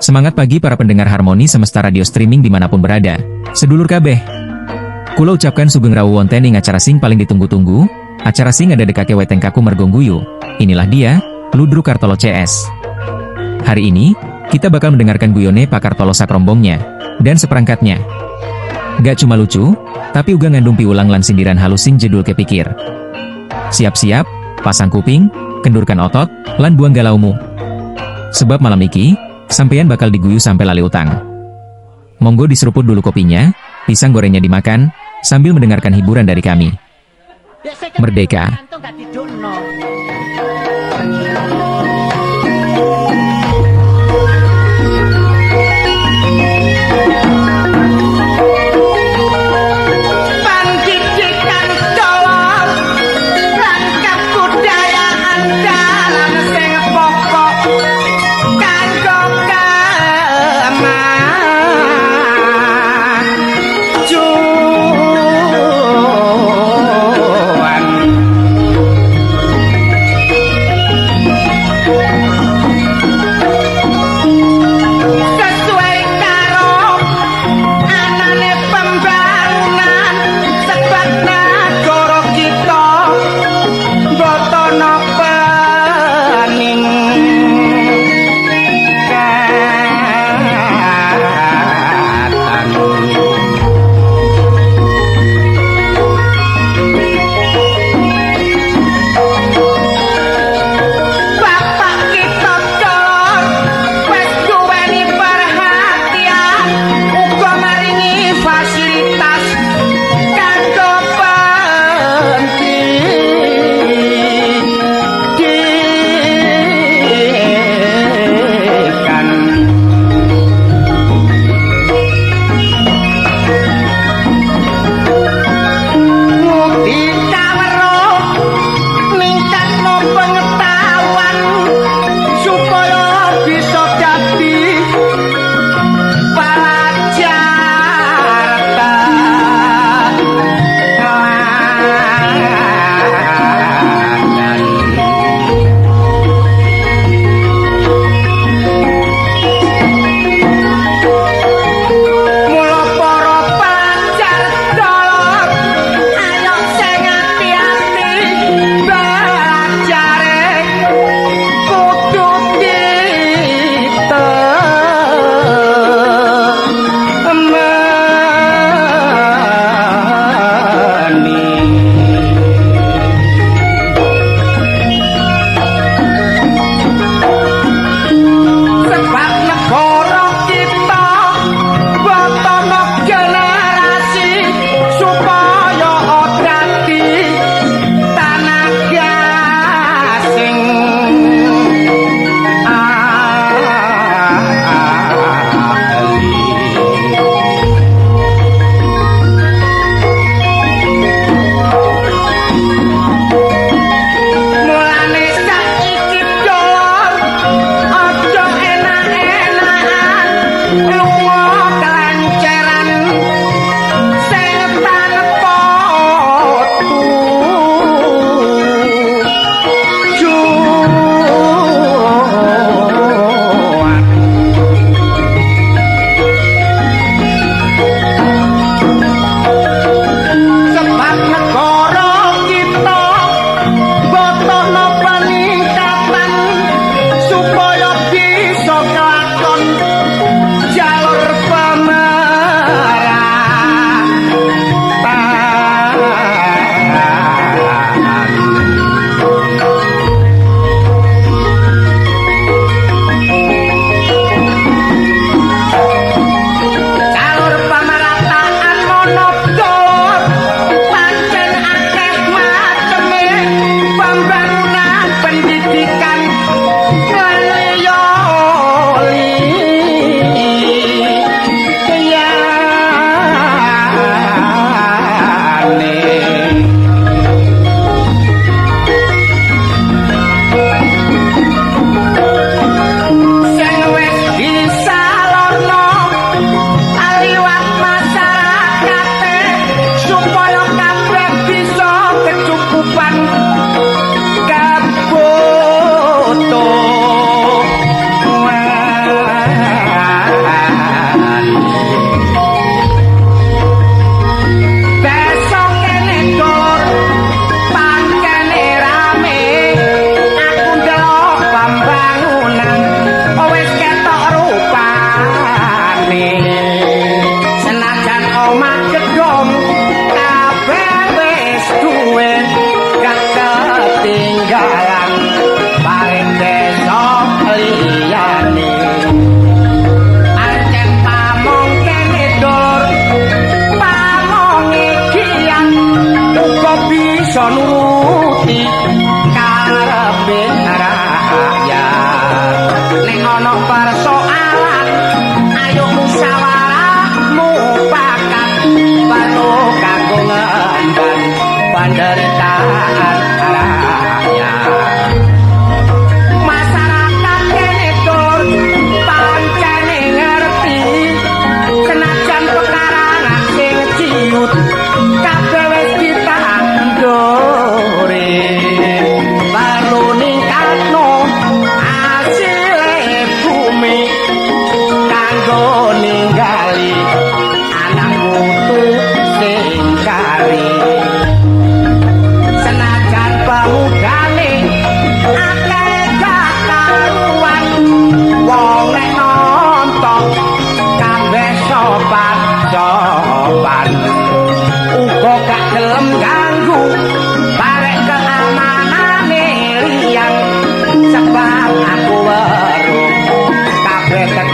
Semangat pagi para pendengar Harmoni Semesta Radio Streaming dimanapun berada. Sedulur kabeh. Kula ucapkan sugeng rawuh wonten ing acara sing paling ditunggu-tunggu. Acara sing ada dekake weteng kaku mergo guyu. Inilah dia, Ludruk Kartolo CS. Hari ini, kita bakal mendengarkan guyone Pak Kartolo sakrombongnya, dan seperangkatnya. Gak cuma lucu, tapi uga ngandung piulang lan sindiran halus sing jedul kepikir. Siap-siap, pasang kuping, kendurkan otot, lan buang galaumu. Sebab malam iki, sampeyan bakal diguyu sampai lali utang. Monggo diseruput dulu kopinya, pisang gorengnya dimakan, sambil mendengarkan hiburan dari kami. Merdeka!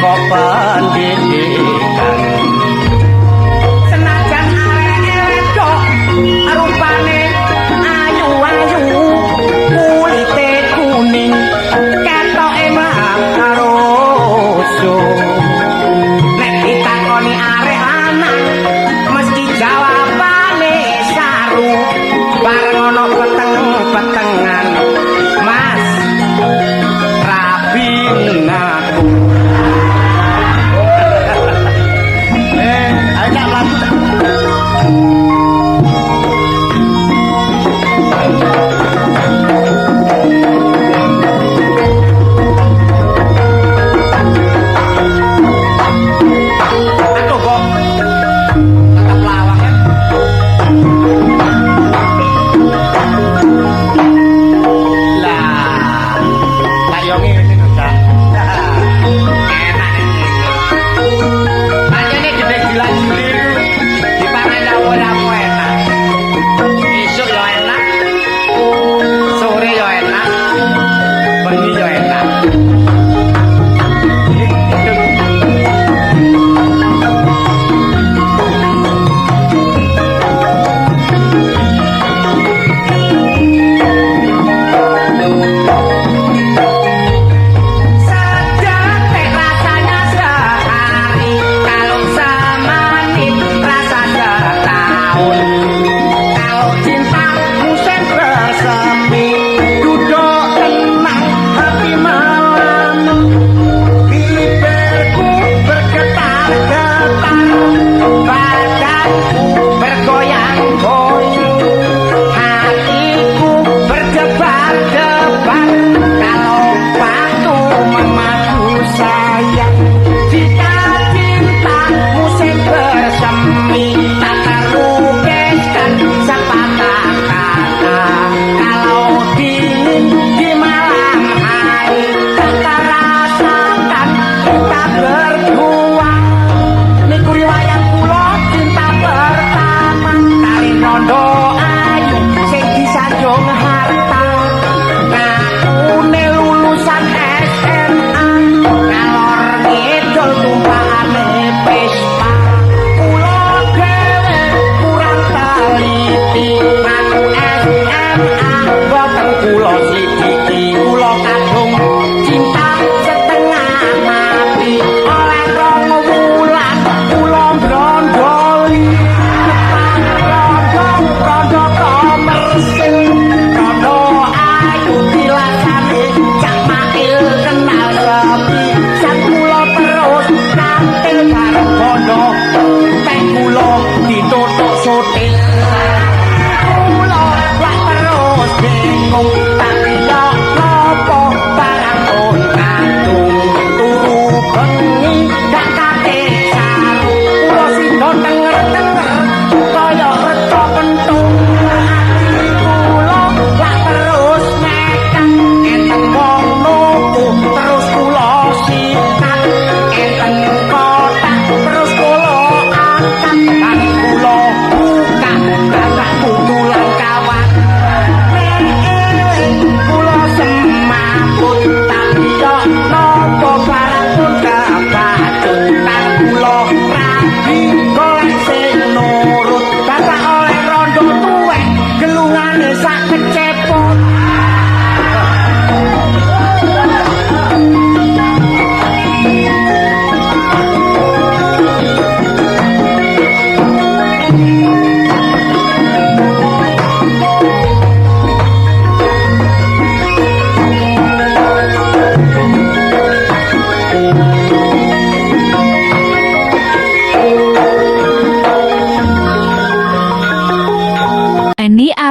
saka pendidikan senajan arek tok rupane ayu-ayu kulite kuning ketoke karo nek ditakoni arek lanang mesti jawabane saru bareng ana peteng-petengan Mas rabin aku ayo lagu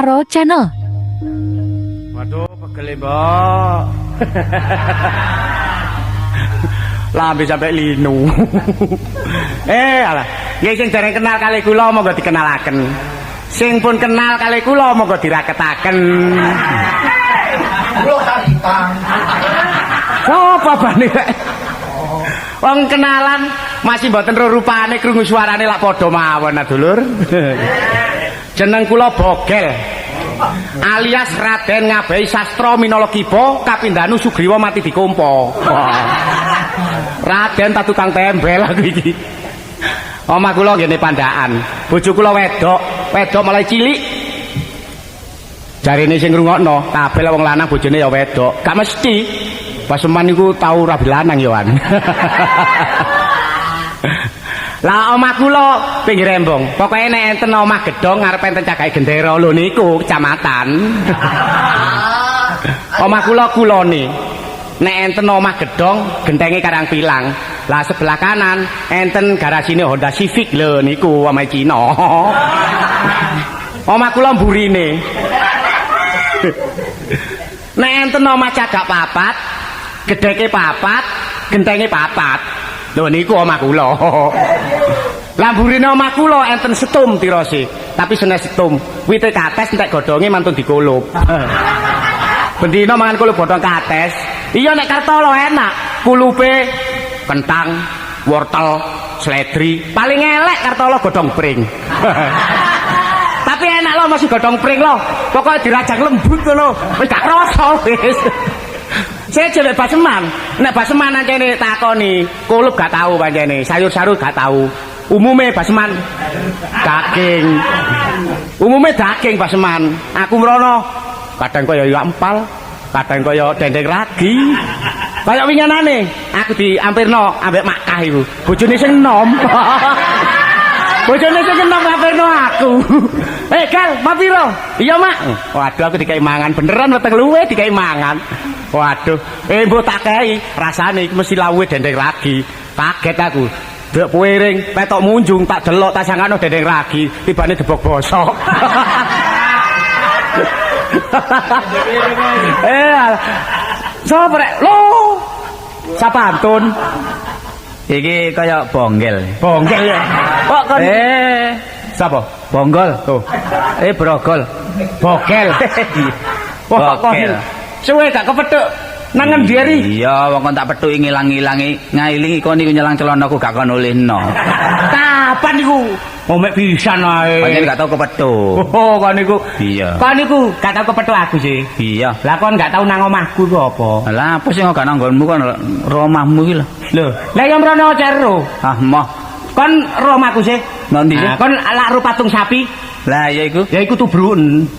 Aro Channel. Waduh, pegel mbok. Lambe sampai linu. Alah, nggih sing dereng kenal kali kula monggo dikenalaken. Sing pun kenal kali kula monggo diraketaken. Kula kantang. Sopo bane rek? Wong kenalan masih mboten ro rupane krungu suarane lak padha mawon dulur. Jeneng kula Bogel. Alias Raden Ngabehi Sastra Minologiba Kapindhanu Sugriwa mati dikumpa. Raden tak tukang tembel aku iki. Omah kula ngene Pandaan. Bojo kula wedok mulai cilik. Jarine sing ngrungokno, kabeh wong lanang bojone ya wedok. Gak mesti. Paseman niku tau rabi lanang ya wan. Lah omah kula pinggir embong. Pokoke nek enten omah gedhong ngarep enten cagake gendera lho niku kecamatan. Omah kula kulone. Nek enten omah gedhong gentenge Karang Pilang. Lah sebelah kanan enten garasine Honda Civic lho niku omahe Cina. Omah kula mburine. Nek enten omah cagak papat, gedheke papat, gentenge papat. Lho niku omah kula. Lah mburine omah kula enten setum tirose, tapi senes setum. Wite kates entek godhonge mantun dikulup. Bendina mangan kulup godhong kates. Iya nek Kartolo enak, kulupe kentang, wortel, seledri. Paling elek Kartolo godhong pring. Tapi enak loh masih godhong pring loh. Pokoknya dirajang lembut ngono. Wis gak krasa wis. Saya jelek Baseman. Nek Baseman ancene takoni, kulup gak tahu pancene, sayur-sayur gak tahu. Umume Baseman daging. Umume daging Baseman. Aku mrono kadang kaya yo empal, kadang kaya dendeng ragi. Kaya winginane aku diampirno ambek Makkah iku. Bojone sing enom. Bojone sing enom ampirno aku. Gal, mapiro? Iya, Mak. Waduh aku dikai mangan beneran weteng luwe dikai mangan. Waduh, mbok tak kei rasane iku mesti lawuhe dendeng ragi. Kaget aku. Dek puering petok munjung tak delok tak sangano dendeng ragi, tibane debok bosok. Sopo rek? Lho. Sapantun. Iki kaya bonggel. Bonggel ya. Kok kon sapa? Bonggol. Tuh. Brogol. Bogel. Wah, kok suwe gak kepethuk nang ngendi ri? Iya, wong kon tak pethuki ngilang-ilangi, ngailingi kon niku nyelang celanaku gak kon olehno. Kapan niku? Mek pisan ae. Pancen gak tau kepethuk. Oh, kon niku. Iya. Kon niku gak tau kepethuk aku sih. Iya. Lah kon gak tau nang omahku iku apa? Lah apa sih gak nang nggonmu kon romahmu iki lho. Lho, lah yang mrono cero. Ah, moh. Kon ro omahku sih. Nanti sih. Kon lak ro patung sapi. Lah ya iku. Ya iku tubrun.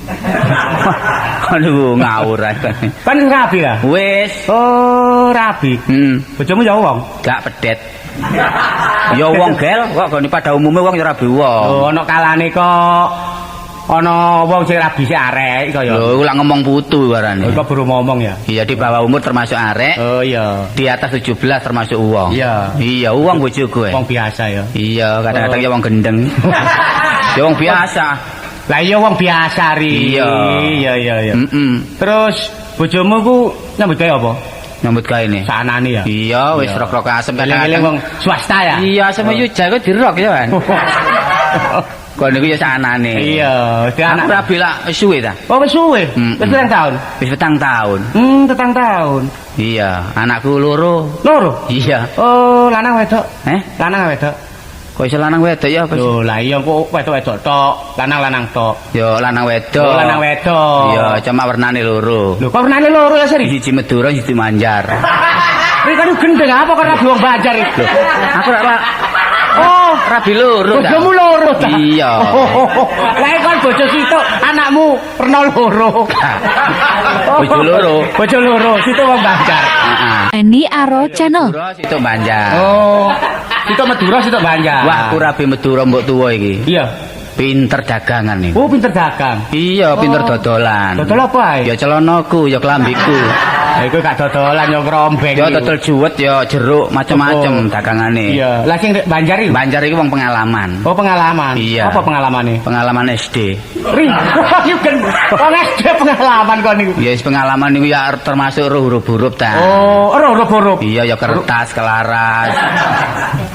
Aduh, ngawur ae. Kan rabi lah. Wis. Oh, rabi. Bojomu ya wong. Gak pedet. Ya wong gel, kok gone pada umume wong ya rabi wong. Oh, ana kalane kok ana wong sing rabi sik arek kaya. Lho, lak ngomong putu warane. Kok baru ngomong ya? Iya, di bawah umur termasuk arek. Oh iya. Di atas 17 termasuk uwong. Iya. Iya, uwong bojoku. Wong biasa ya. Iya, kadang-kadang ya wong gendeng. Ya wong biasa. Lah iya wong biasa ri. Iya. Iya. Terus bojomu ku nyambut gawe apa? Nyambut gawe ne. Sanane ya. Iya, wis rok-rok asem Eling-eling wong swasta ya. Iya, sama yo jago dirok ya, Kan. Kok niku ya sanane. Iya, Aku rabi lak wis suwe ta. Oh, wis suwe. Wis pirang taun? Wis 4 tahun. Petang taun. Iya, anakku loro. Loro? Iya. Oh, lanang wedok. Lanang wedok. Kok iso lanang wedok ya apa sih? Lho, lah iya kok wedok-wedok tok, lanang-lanang tok. Yo lanang wedok. Oh, lanang wedok. Iya, cuma warnane loro. Lho, kok warnane loro ya, Sri? Siji Madura, siji Manjar. Ri kan gendeng apa kok rabi wong Banjar iki? Aku ora Oh, rabi loro. bojomu loro ta? Iya. Lah kon bojo situ anakmu pernah loro. Bojo loro. Bojo loro, situ wong Banjar. Heeh. Eni Aro Channel. Madura situ Banjar. Oh. Situ Madura, situ Banjar. Wah, aku rabi Madura mbok tuwa iki. Iya. Pinter dagangan nih. Oh, pinter dagang. Iya, pinter dodolan. Dodol apa Ya celanaku, ya kelambiku. Ya iku gak dodolan ya krombeng. Ya dodol juwet, ya jeruk, macam-macam dagangane. Iya. Lah sing Banjar iki. Banjar iki wong pengalaman. Oh, pengalaman. Iya. Apa pengalamane? Pengalaman SD. Ri, iki kan wong SD pengalaman kon niku. Ya wis pengalaman niku ya termasuk huruf-huruf ta. Oh, huruf-huruf. Iya, ya kertas, kelaras.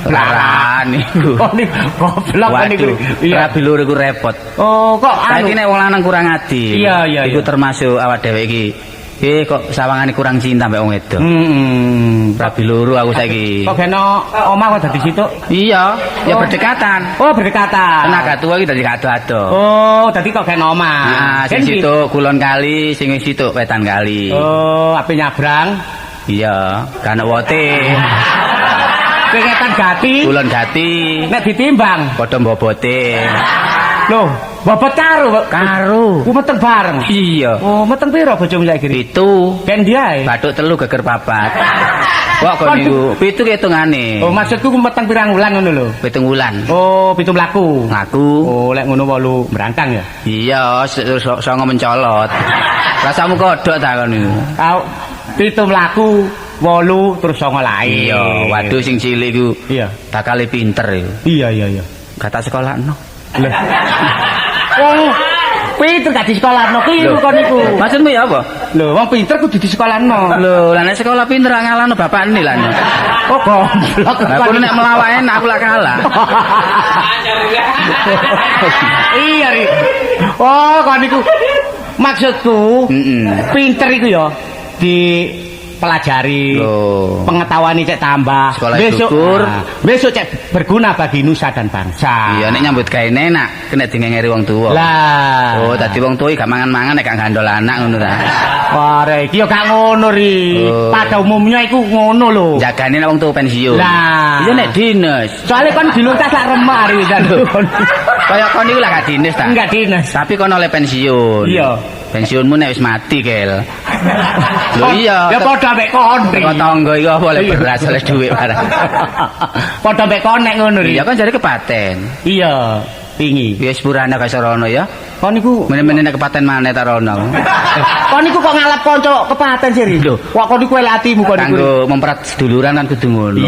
Laran niku. Oh, niku goblok kon niku. Iya, rabi loro iku repot. Oh, kok Saiki nek wong lanang kurang adil. Iya. Iku termasuk awak dhewe iki. Kok sawangane kurang cinta mbek wong wedok. Rabi loro aku saiki. Kok geno omah kok dadi situ? Iya, ya berdekatan. Oh, berdekatan. Tenaga tua iki dadi ado-ado. Oh, dadi kok geno omah. Nah, sing situ kulon kali, sing situ wetan kali. Oh, ape nyabrang? Iya, kan wote. Kengetan gati. Kulon gati. Nek ditimbang Padha bobote. Loh, bobot karo. Ku meteng bareng. Iya. Oh, meteng piro bojomu saiki? 7. Ben diae. Bathuk 3 geger 4. Kok kok niku 7 hitungane. Oh, maksudku ku meteng pirang wulan ngono lho. 7 wulan. Oh, 7 mlaku. Ngaku. Oh, lek ngono 8 berangkang ya. Iya, songo mencolot. Rasamu kodhok ta kon niku. Kau 7 mlaku, 8 terus 9 lae. Iya, waduh sing cilik iku. Iya. Bakal pinter iku. Iya. Kata sekolahno. Lho. Wong pinter gak di sekolahno kliru kon niku. Maksudmu ya apa? Lho, wong pinter kudu di sekolahno. Lho, lah nek sekolah pinter ngalahno bapakne lah. Oh, goblok. Lah kuwi nek melawan enak aku lak kalah. Iya, Ri. Oh, kon niku maksudku pinter iku ya dipelajari. Pengetahuan cek tambah. Sekolah besok syukur. Besok cek berguna bagi nusa dan bangsa. Iya, nek nyambut gawe enak, kena dingengeri wong tuwa. Lah. Oh, dadi wong tuwa gak mangan-mangan nek gak gandol anak ngono ta. Ora iki ya gak ngono, Ri. Oh. Pada umumnya iku ngono lho. Jagane nek wong tuwa pensiun. Lah. Iya nek dinas. Soalnya kan diluntas lak remah Ri kan. Kaya kon niku lah gak dinas ta. Enggak dinas. Tapi kon oleh pensiun. Iya. Pensiunmu nek wis mati, Kel. Lho iya. Ya padha mek kon. Kok tangga iku apa oleh beras oleh dhuwit barang. Padha mek kon nek ngono Ri. Iya kan jare kepaten. Iya, pingi. Wis purane gak iso rono ya. Kon niku Mene-mene nek kepaten maneh ta rono. kon niku kok ngalap kanca kepaten sih Ri. Lho. Wah kon niku elek atimu kon niku. Kanggo memperat seduluran kan kudu ngono.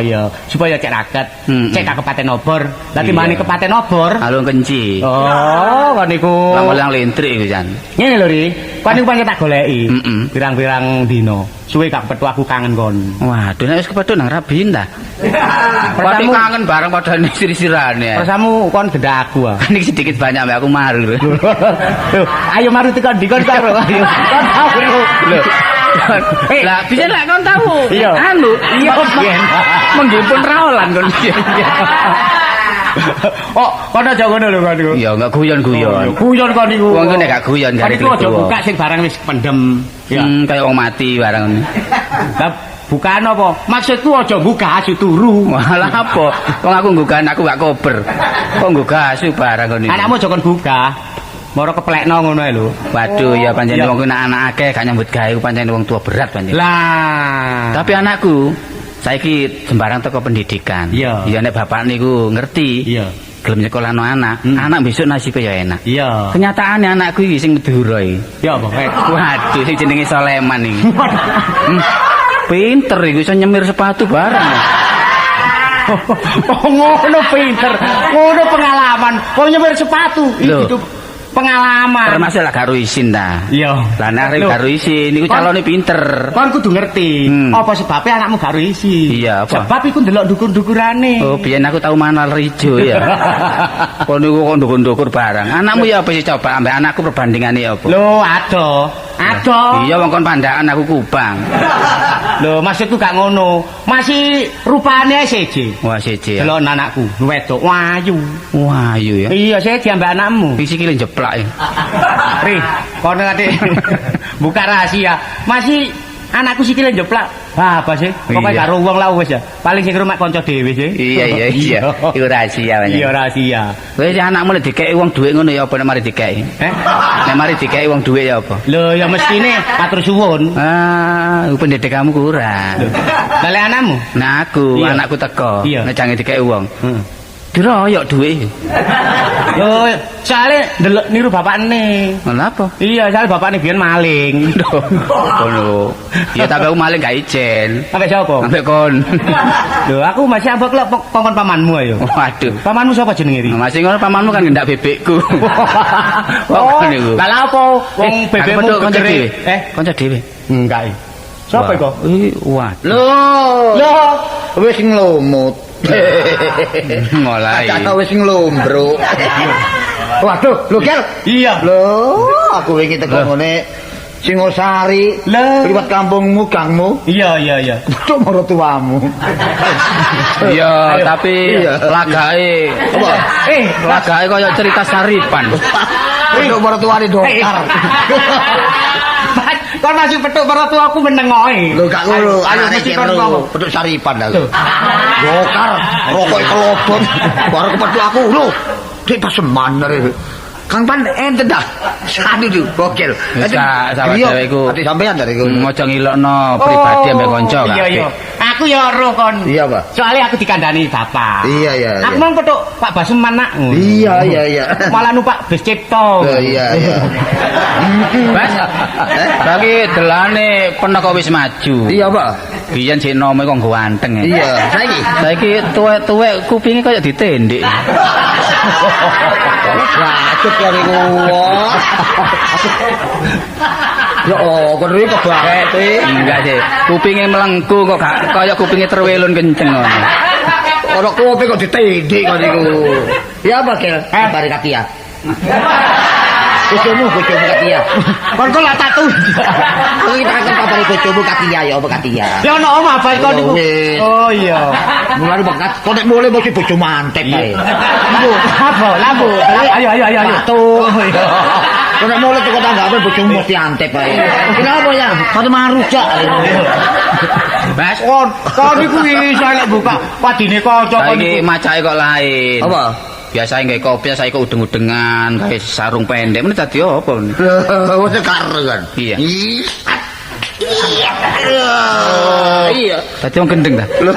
Iya. Supaya cek raket, cek ka kepaten obor. Lah timbane kepaten obor. Alung kenci. Oh, kon niku. Lang lintrik iku jan. Ngene lho Ri, kon niku pancen tak goleki. Mm-mm. Pirang-pirang dino. Suwe gak petu aku kangen kon. Waduh nek wis kepethuk nang Rabin ta. Pati Persamu- kangen bareng padha sir-sirane. Persamu kon gendak aku ah. Niki sedikit banyak mbak aku maru. Loh, ayo mari tekan dikon karo ayo. Kon tahu lho. Lah bisa lek kon tahu. Iya. Anu, Iya, biyen. menggipun raolan kon biyen. Oh, kon aja ngono lho kon niku. Iya, enggak guyon-guyon. Guyon kon niku. Wong nek gak guyon Kon garis niku aja buka sing barang wis pendem. Ya. Kayak wong mati barang. Lah bukaan apa? Maksudku aja buka asu turu. Malah apa? Wong aku nggugan aku gak kober. Kok nggugah asu barang kon iki. Anakmu aja kon buka. Moro keplekno ngono ae lho. Waduh ya pancen Iya. wong ku anak akeh gak nyambut gawe pancen wong tua berat pancen. Lah. Tapi anakku saiki sembarang teko pendidikan. Iya. Ya nek bapak niku ngerti. Iya. Gelem nyekolahno anak, anak besok nasibnya ya enak. Iya. Kenyataannya anakku iki sing Madura iki. Ya apa kae? Waduh sing jenenge Soleman iki. Pinter iku iso nyemir sepatu bareng. Oh, ngono pinter. Ngono pengalaman. Kok nyemir sepatu. Loh. Itu pengalaman. Termasuk lah karo isin ta. Iya. Lah nek Loh. karo isin niku calone pinter. Kon kudu ngerti apa sebabnya anakmu gak isi. Iya, apa? Sebab iku ndelok dukur-dukurane. Oh, biyen aku tau manal rijo ya. Kon niku kok ndukur-ndukur barang. Anakmu ya apa sih coba ambek anakku perbandingane ya apa? Lho, ado. Iya wong kon pandakan aku Kubang. Lho, maksudku gak ngono. Masih rupane seje. Wah siji ya. Delok anakku, wedok wayu. Wah ayu ya. Iya, seje ambek anakmu. Iki sikile jeplak ya. Ri, kono ate buka rahasia. Masih anakku sikile jeplak. Apa sih? Pokoke Iya. karo wong lah wis ya. Paling sing rumah kanca dhewe sih. Iya. Iku rahasia banyak. Iya, rahasia. Wis anakmu lek dikeki wong dhuwit ngono ya apa nek mari dikeki? Nek mari dikeki wong dhuwit ya apa? Lho, ya mestine matur suwun. Ah, pendidikanmu kurang. Lah lek anakmu? Nah aku, Iya. anakku teko. Iya. Nek jange dikeki wong. Heeh. Diroyok dhuwit. Lho, soalnya ndelok niru bapakne. Lha apa? Iya, soalnya bapakne biyen maling. Kono. Ya tapi aku maling gak ijen. Sampai sapa? Ambek kon. Lho, aku masih ambek lek kongkon pamanmu ayo. Waduh. Pamanmu sapa jenenge iki? Masih ngono pamanmu kan ngendak bebekku. Oh, niku. lah apa wong bebekmu kanca gegere? dhewe. Kanca dhewe. Enggak. Sapa iku? Wah. Lho, wis nglumut. Mulai. Kata wis nglombro. Waduh, lho Kel. Iya. Lho, aku wingi teko ngene Singosari, Lah. liwat kampungmu, gangmu. Iya. Cuk marang tuamu. Iya, Ayo. tapi Iya. lagae Apa? lagae kaya cerita Saripan. Cuk marang tuane dokter. Kon masih petuk mertuaku menengoe. Lho gak ngono, Ayo anake mesti kon karo ngomong. petuk saripan aku. Gokar, rokok kelobot. Baru kepethuk aku lho. Dik paseman arek. Kang Pan enten dah. Sadu tuh, gokil. Wis sahabat dhewe iku. Ati sampean dari iku. Aja ngilokno pribadi ambek kanca Iya kabeh. iya. Aku ya roh kon. Iya, Pak. Soalnya aku dikandani bapak. Iya, iya. Aku mau petuk Pak Basuman nak. Iya, iya, iya. Malah numpak bis Cipto. Oh, iya, iya. Bas. Bagi delane penaka wis maju. Iya, Pak. Biyen sik nome kok nggo anteng. Iya, saiki. Saiki tuwek-tuwek kupinge kaya ditendik. Bacot karo iku. Ya oh, kon iki kebaket e. Enggak sih. Kupinge melengku kok gak kaya kupinge terwelun kenceng ngono. Ora kopi kok ditendik kon iku. Ya apa, Kel? Kabare Katia. Bojomu Katia. Kon kok lak tatu. Kok kita kan kabare bojomu Katia ya apa Katia? Ya ono omah bae kon niku. Wis. Oh iya. Mulane bakat kok nek mulai mesti bojo mantek kae. Lampu. Ayo. Tuh. Kok nek mulai kok tanggape bojomu mesti antep kae. Kenapa ya? Kate marujak. Bas. Kon niku iso nek buka padine kanca kon Saiki niku. macake kok lain. Apa? Biasa nggae kopi saiki kok udeng-udengan, gawe sarung pendek. Meneh dadi apa? Wes karo kan. Iya. Iya. Dadi wong gendeng ta? Lho.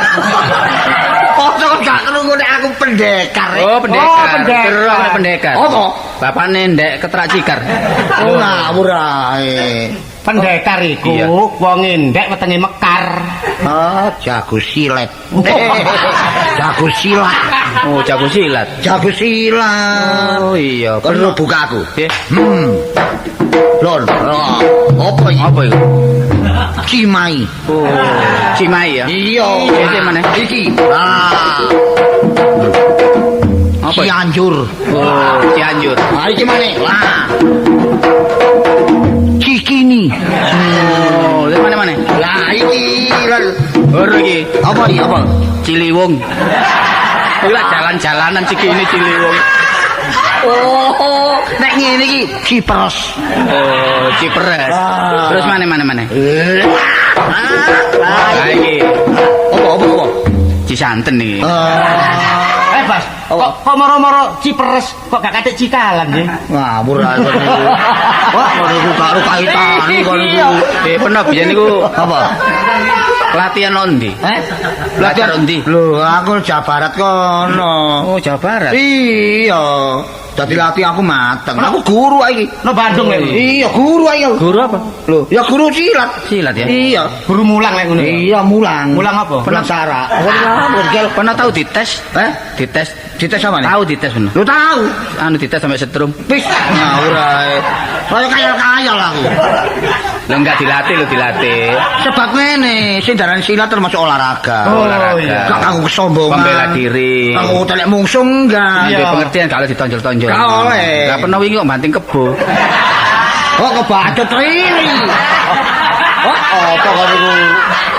Kok gak krungu nek aku pendekar. Oh, pendekar. Oh, pendekar. Terus pendekar. Apa? Bapakne ndek ketrak cikar. Oh, ngawur ae. Pendekar iku Iya. wong endek wetenge mekar. Ah, jago silet. Jago silat. Oh, jago silat. Jago silat. Oh iya, Perlu buka aku. Nggih. Lon. Apa iki? Apa iku? Cimai. Oh, Cimai ya. Iya. Iki mana? Iki. Ah, Apa? ya? Cianjur. Oh, Cianjur. Ah, iki mana? Lah. Cikini. Oh, dari mana-mana? Lah iki. Baru iki. Apa iki? Apa? Ciliwung. Ora jalan-jalanan Cikini Ciliwung. Oh, nek ngene iki Cipres. Oh, Ciperes. Ah. Terus mana-mana? Lah iki apa? Cisanten iki. Bas. Kok moro-moro Ciperes kok gak katik Cikalan nggih. Ngawur ae kon niku. Wah, kon niku karo kaitane kon niku. Pernah biyen niku Apa? latihan ondi. Latihan ondi. Lho, aku Jawa Barat kono. Oh, Jawa Barat. Iya. Dadi latihan aku mateng. Aku guru ae iki. No Bandung lek. Iya, guru ae. Guru apa? Lho, ya guru silat. Silat ya. Iya. Guru mulang lek ngono. Iya, mulang. Mulang apa? Mulang sara. Gel. Pernah tahu dites? Dites. Dites sama nih? Tahu dites bener. Lu tahu? Anu dites sampai setrum. Wis ngawur ae. Kaya kayal-kayal aku. Lah enggak dilatih lo dilatih. Sebab ngene, sing daran silat termasuk olahraga. Oh, Olahraga. iya. Gak kanggo kesombongan. Pembela diri. Kanggo telek mungsuh enggak. Iya. Nggih pengertian kalau ditonjol-tonjol. Gak oleh. Lah pernah wingi kok banting kebo. Kok kebacut riri. Kok apa kok niku?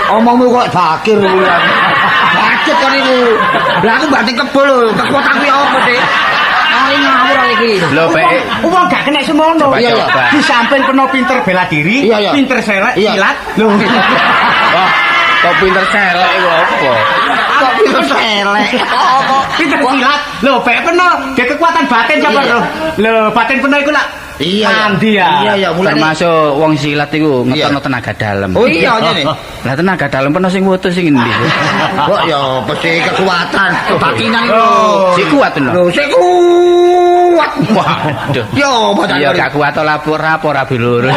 Omongmu kok bakir bulan. Bacut kok niku. Lah aku banting kebo lho, kekuatan kuwi apa sih? Ah ini ngawur iki. Lho pek. Wong gak kena semono. Coba, Iya, iya. coba. Di samping penuh pinter bela diri, Iya, iya. pinter silat, Iya. silat. Loh. Wah, kok pinter selek iku apa? Kok pinter selek. Apa? Pinter silat. Loh, pek penuh dia kekuatan batin coba Iya. lho. Loh, batin penuh iku lah. Iya. Andi ya. Iya ya, mulane. Termasuk wong silat iku ngetokno Iya. tenaga dalam. Oh iya ngene. Lah tenaga dalam pernah sing wutus sing endi? Kok ya pasti kekuatan, kebatinan itu. Si kuat lho. Lho, sik kuat. Waduh. Yo, badan Iya gak kuat lapor rabi lur.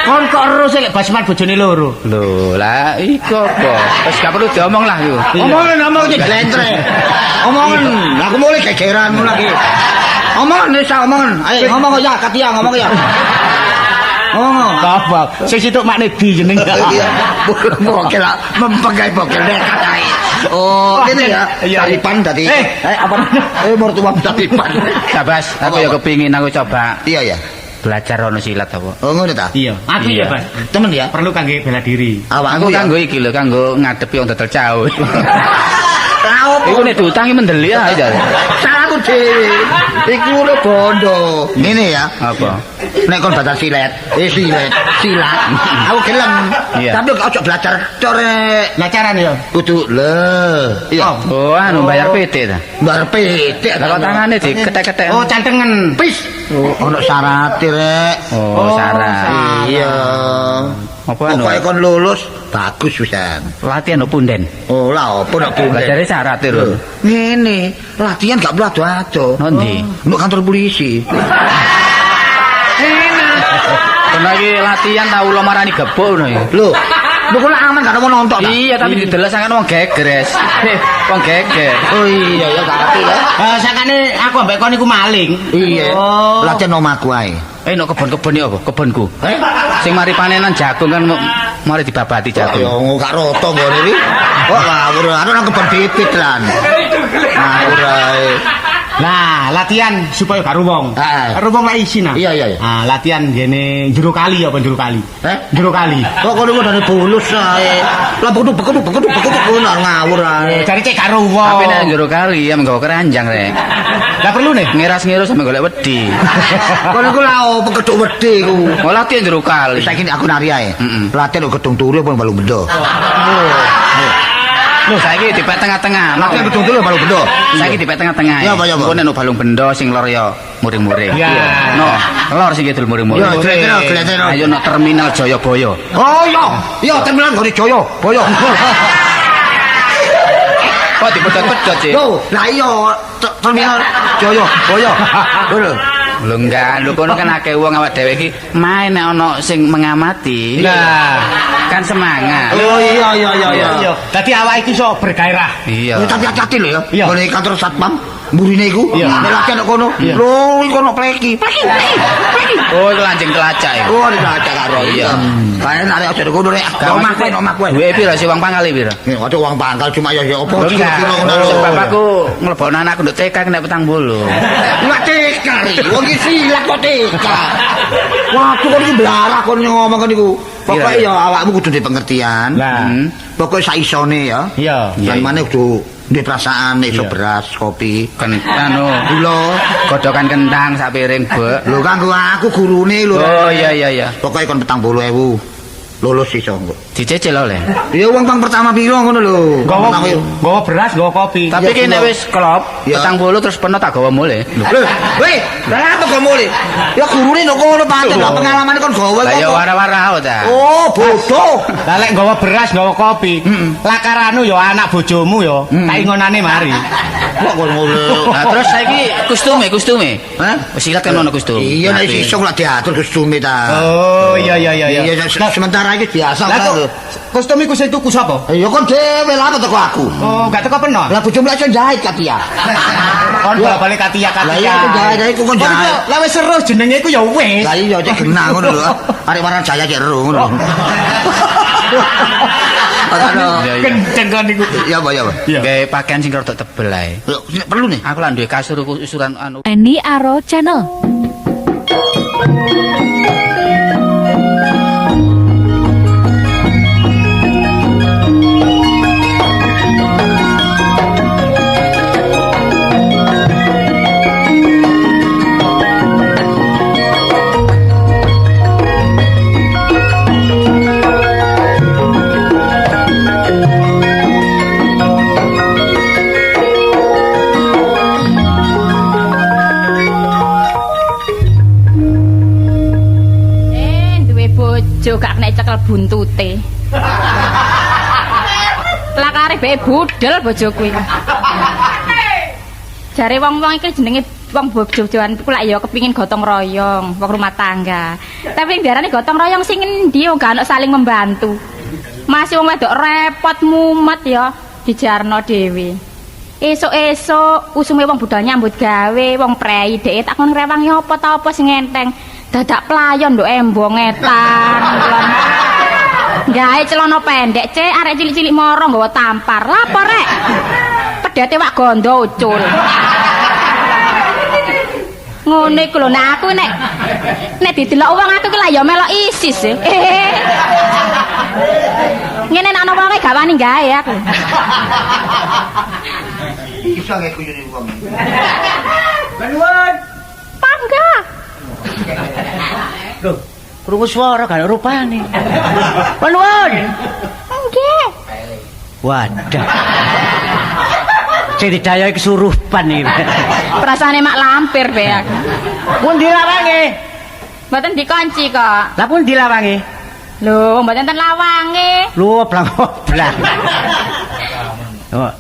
Kon kok ero sik lek Basman bojone loro. Lho, lah iku apa? Wis gak perlu diomong lah iku. Omongin iki lentre. Omongin, aku mulai gegeranmu lagi. Omongin Nisa, omongin. Ayo ngomong ya, Katia ngomong ya. Ngomong. Apa? Sing situk makne di jeneng. Iya, bokil lah, mempegai bokil nekat ae. Oh, ini ya, Iya. taripan tadi. Apa? Mertua taripan. Sabas, aku ya kepingin aku coba Iya ya. belajar ono silat apa. Oh, ngono ta? Iya. Aku ya, Iya. Bas. Temen ya. Perlu kangge bela diri. Aku Awakku ya. kanggo iki lho, kanggo ngadepi wong dodol cawe. Lah opo? Iku nek diutangi mendelik ae jar. Salahku dhewe. Iku lho bondo. Ngene ya. Apa? Nek kon belajar silat, silat. Aku gelem. Iya. Tapi ojo belajar core. Lah carane yo. Kudu iya. Oh, anu bayar PT ta. Bar pitik Lah kok tangane diketek-ketek. Oh, cantengen. pis. Ono syaraté rek. Oh, syarat. Iya. Apa anu? Pokoke kon lulus bagus pisan. Latihan no punden. Oh, lah opo nek Lah jare syarat e lho. Ngene, latihan gak boleh ado-ado. Nondi? Nduk kantor polisi. Kena iki latihan tau lo marani gebuk ngono ya. Lho, lho kok aman gak mau nonton ta? Iya, tapi didelasakan wong gegres. Wong geger. Oh iya ya gak ngerti ya. Sakane aku ambek kon iku maling. Iya. Oh. Latihan omahku ae. No kebon-kebon ya apa? Kebonku. Sing mari panenan jagung kan mari dibabati Ya jagung. gak roto ngene iki. Kok ngawur, anu nang kebon bibit lan. Ngawur ae. Nah, latihan supaya gak ruwong. Heeh. Ruwong lek isi nah. Iya. Ah, latihan gene jero kali apa jero kali? Jero kali. Kok kono dane bulus ae. Lah beku ngono ngawur ae. Cari cek gak ruwong. Tapi nek jero kali ya menggawa keranjang rek. Lah perlu nih. Ngiras-ngiras sampe golek wedi. Kono ku lah opo keduk wedhi ku. Oh latihan jero kali. Saiki aku nari ae. Latihan kok gedung turu apa balung bendo. Lho saiki dipek tengah-tengah. Latihan gedung turu balung bendo. Saiki dipek tengah-tengah. Ya, apa, ya, apa? Engko nek balung bendo sing lor ya muring-muring. Ya. No, lor sing kidul muring-muring. Ya, gletero. Ayo no terminal Jayabaya. Oh iya. Iya terminal ngene Jaya. Boyo. Kok dipedhot-pedhot sih? Yo, lah iya terminal Jaya. Boyo. Ngono. Lho enggak, lho kono kan akeh wong awak dhewe iki main nek ana sing mengamati. Nah. Kan semangat. Oh iya. Iya. Dadi awak iki iso bergairah. Iya. Tapi hati-hati lho ya. Iya. Ngene kantor satpam mburine iku. Iya. Nek latihan kok kono. Iya. Lho, iki kono pleki. Oh, itu lancing telacak ya. Oh, dilacak karo. Iya. Kae nek aja kono rek. Omah kowe. Duwe pira sih uang pangkal pira? Nek ada uang pangkal cuma ya opo Lho enggak. kira-kira ngono. Oh, bapakku nglebokno anakku nduk TK kena 40. Wah TK iki. Wong iki silat kok TK. Wah, kok iki blarah kon ngomong kan iku. Pokoke ya awakmu kudu ndek pengertian. Lah. Pokoke sak isone ya. Iya. Lan maneh kudu ndek perasaan iso beras, kopi. Kan anu Gula. godokan kentang sak piring, Bek. Lho kanggo aku gurune lho. Oh iya. Pokoke kon 40.000. Lulus iso engko. Dicicil oleh. Ya uang pang pertama piro ngono lho. Gawa beras, gawa kopi. Tapi ki nek wis klop, Ya. 40 terus penuh tak gawa mulih. Weh, lah apa kok mulih? Ya gurune nek ngono pancen lah pengalamane kon gawe Lah ya kok. wara-wara ta. Oh, bodoh. Lah lek gawa beras, gawa kopi. Lakaranu ya anak bojomu ya. Tak ingonane mari. Kok ngono. Nah terus saiki kostume. Hah? Wis silat kan ono kostum. Iya nek iso lah diatur kostume ta. Oh, iya. Iya sementara iki biasa Lah kan. kok kostum iku sing tuku sapa? Ya kon dhewe lah apa teko aku. Oh, gak teko peno. Lah bojomu lek iso jahit Katia. Kon balik Katia. Lah iya aku jahit iku kon jahit. Lah wis seru jenenge iku ya wis. Lah iya cek genah ngono lho. Arek Waran Jaya cek ero ngono. Aduh. Kenceng kon iku. Ya apa. Gawe pakaian sing rada tebel ae. Lho, perlu nih. Aku lah duwe kasur usuran anu. Eni Aro Channel. Duwe bojo gak kena cekel buntute. Lakare bae budel bojoku iki. Jare wong-wong iki jenenge wong bojo-bojoan iku lak ya kepingin gotong royong, wong rumah tangga. Tapi diarani gotong royong sing endi gak ono saling membantu. Masih wong wedok repot mumet ya dijarno dhewe. Esuk-esuk usume wong budal nyambut gawe, wong prei dhek tak kon ngrewang ya apa ta apa sing enteng. Dadak playon nduk embong etan. Gawe celana pendek, Cek, arek cilik-cilik moro nggawa tampar. Lapo rek? Pedhete wak gondo ucul. Ngene iku lho, nek aku nek didelok wong aku ki lah ya melok ISIS. Ngene nek ana wonge gak wani gawe aku. Iso nggih guyune wong. Nuwun. Pangga. Loh, krungu swara gak rupane. Nuwun. Nggih. Wadah. Sing didayai kesurupan iki. Perasaane mak lampir be aku. Pun dilawange. Mboten dikunci kok. Lah pun dilawange. Lho, mboten ten lawange. Lu oblang-oblang. Oh.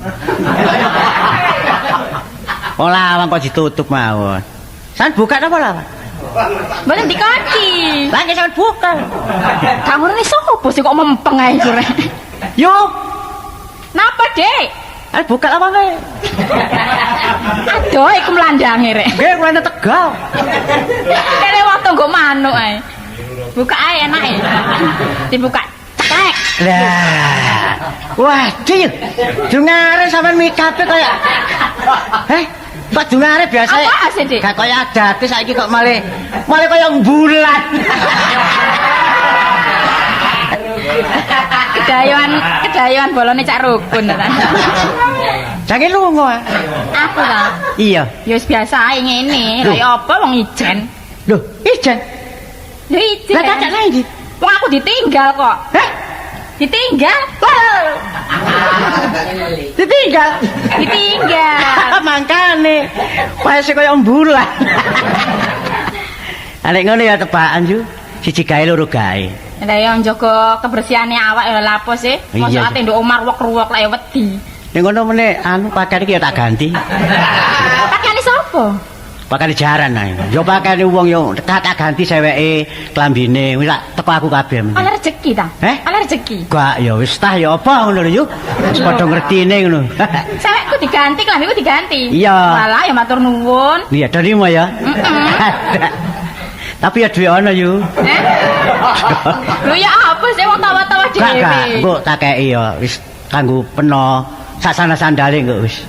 Oh lawang kok ditutup mawon. Sampe buka napa lawang? Mboten dikunci. Lah nggih sampe buka. Kamu ini sopo sih kok mempeng ae jure. Yo, Napa, Dik? ayo buka lawange. Aduh, iku mlandange rek. Nggih, kula Tegal. Kene waktu nggo manuk ae. Buka ae enake. Dibuka. Ceklek. Lah. Waduh. Dungare sampean mikape kaya Pak dungare biasa. Apa sih, Dik? Gak kaya adate saiki kok malah kaya bulan. Kedayoan bolone cak rukun ta. Jange lunga. Aku ta. Iya. Ya wis biasa ae ngene. Lah ya apa wong ijen? Loh, ijen. Lho ijen. Lah kakak lain iki. Wong aku ditinggal kok. Hah? Ditinggal. Ditinggal. Ditinggal. Mangkane. Wes kaya bulan. Nek ngono ya tebakan Ju. Siji gawe loro gawe. Lah ya njaga kebersihane awak ya lapo sih. Mosok Iya. ate nduk omah ruwek-ruwek lah ya wedi. Ning ngono meneh pakaian iki ya tak ganti. Pakaiane sapa? Pakaian jaran ae. Yo pakaian wong yo tak ganti seweke klambine wis tak teko aku kabeh meneh. Oleh rezeki ta? Heh? Oleh rezeki. Gak ya wis tah ya apa ngono lho Yu. Wis padha ngertine ngono. Sewekku diganti, klambiku diganti. Iya. Walah ya matur nuwun. Iya terima ya. Tapi ya duwe ana Yu. Lho ya apa sih wong tawa-tawa Gak dhewe. gak, mbok tak kei ya wis kanggo peno sasana sandale kok wis.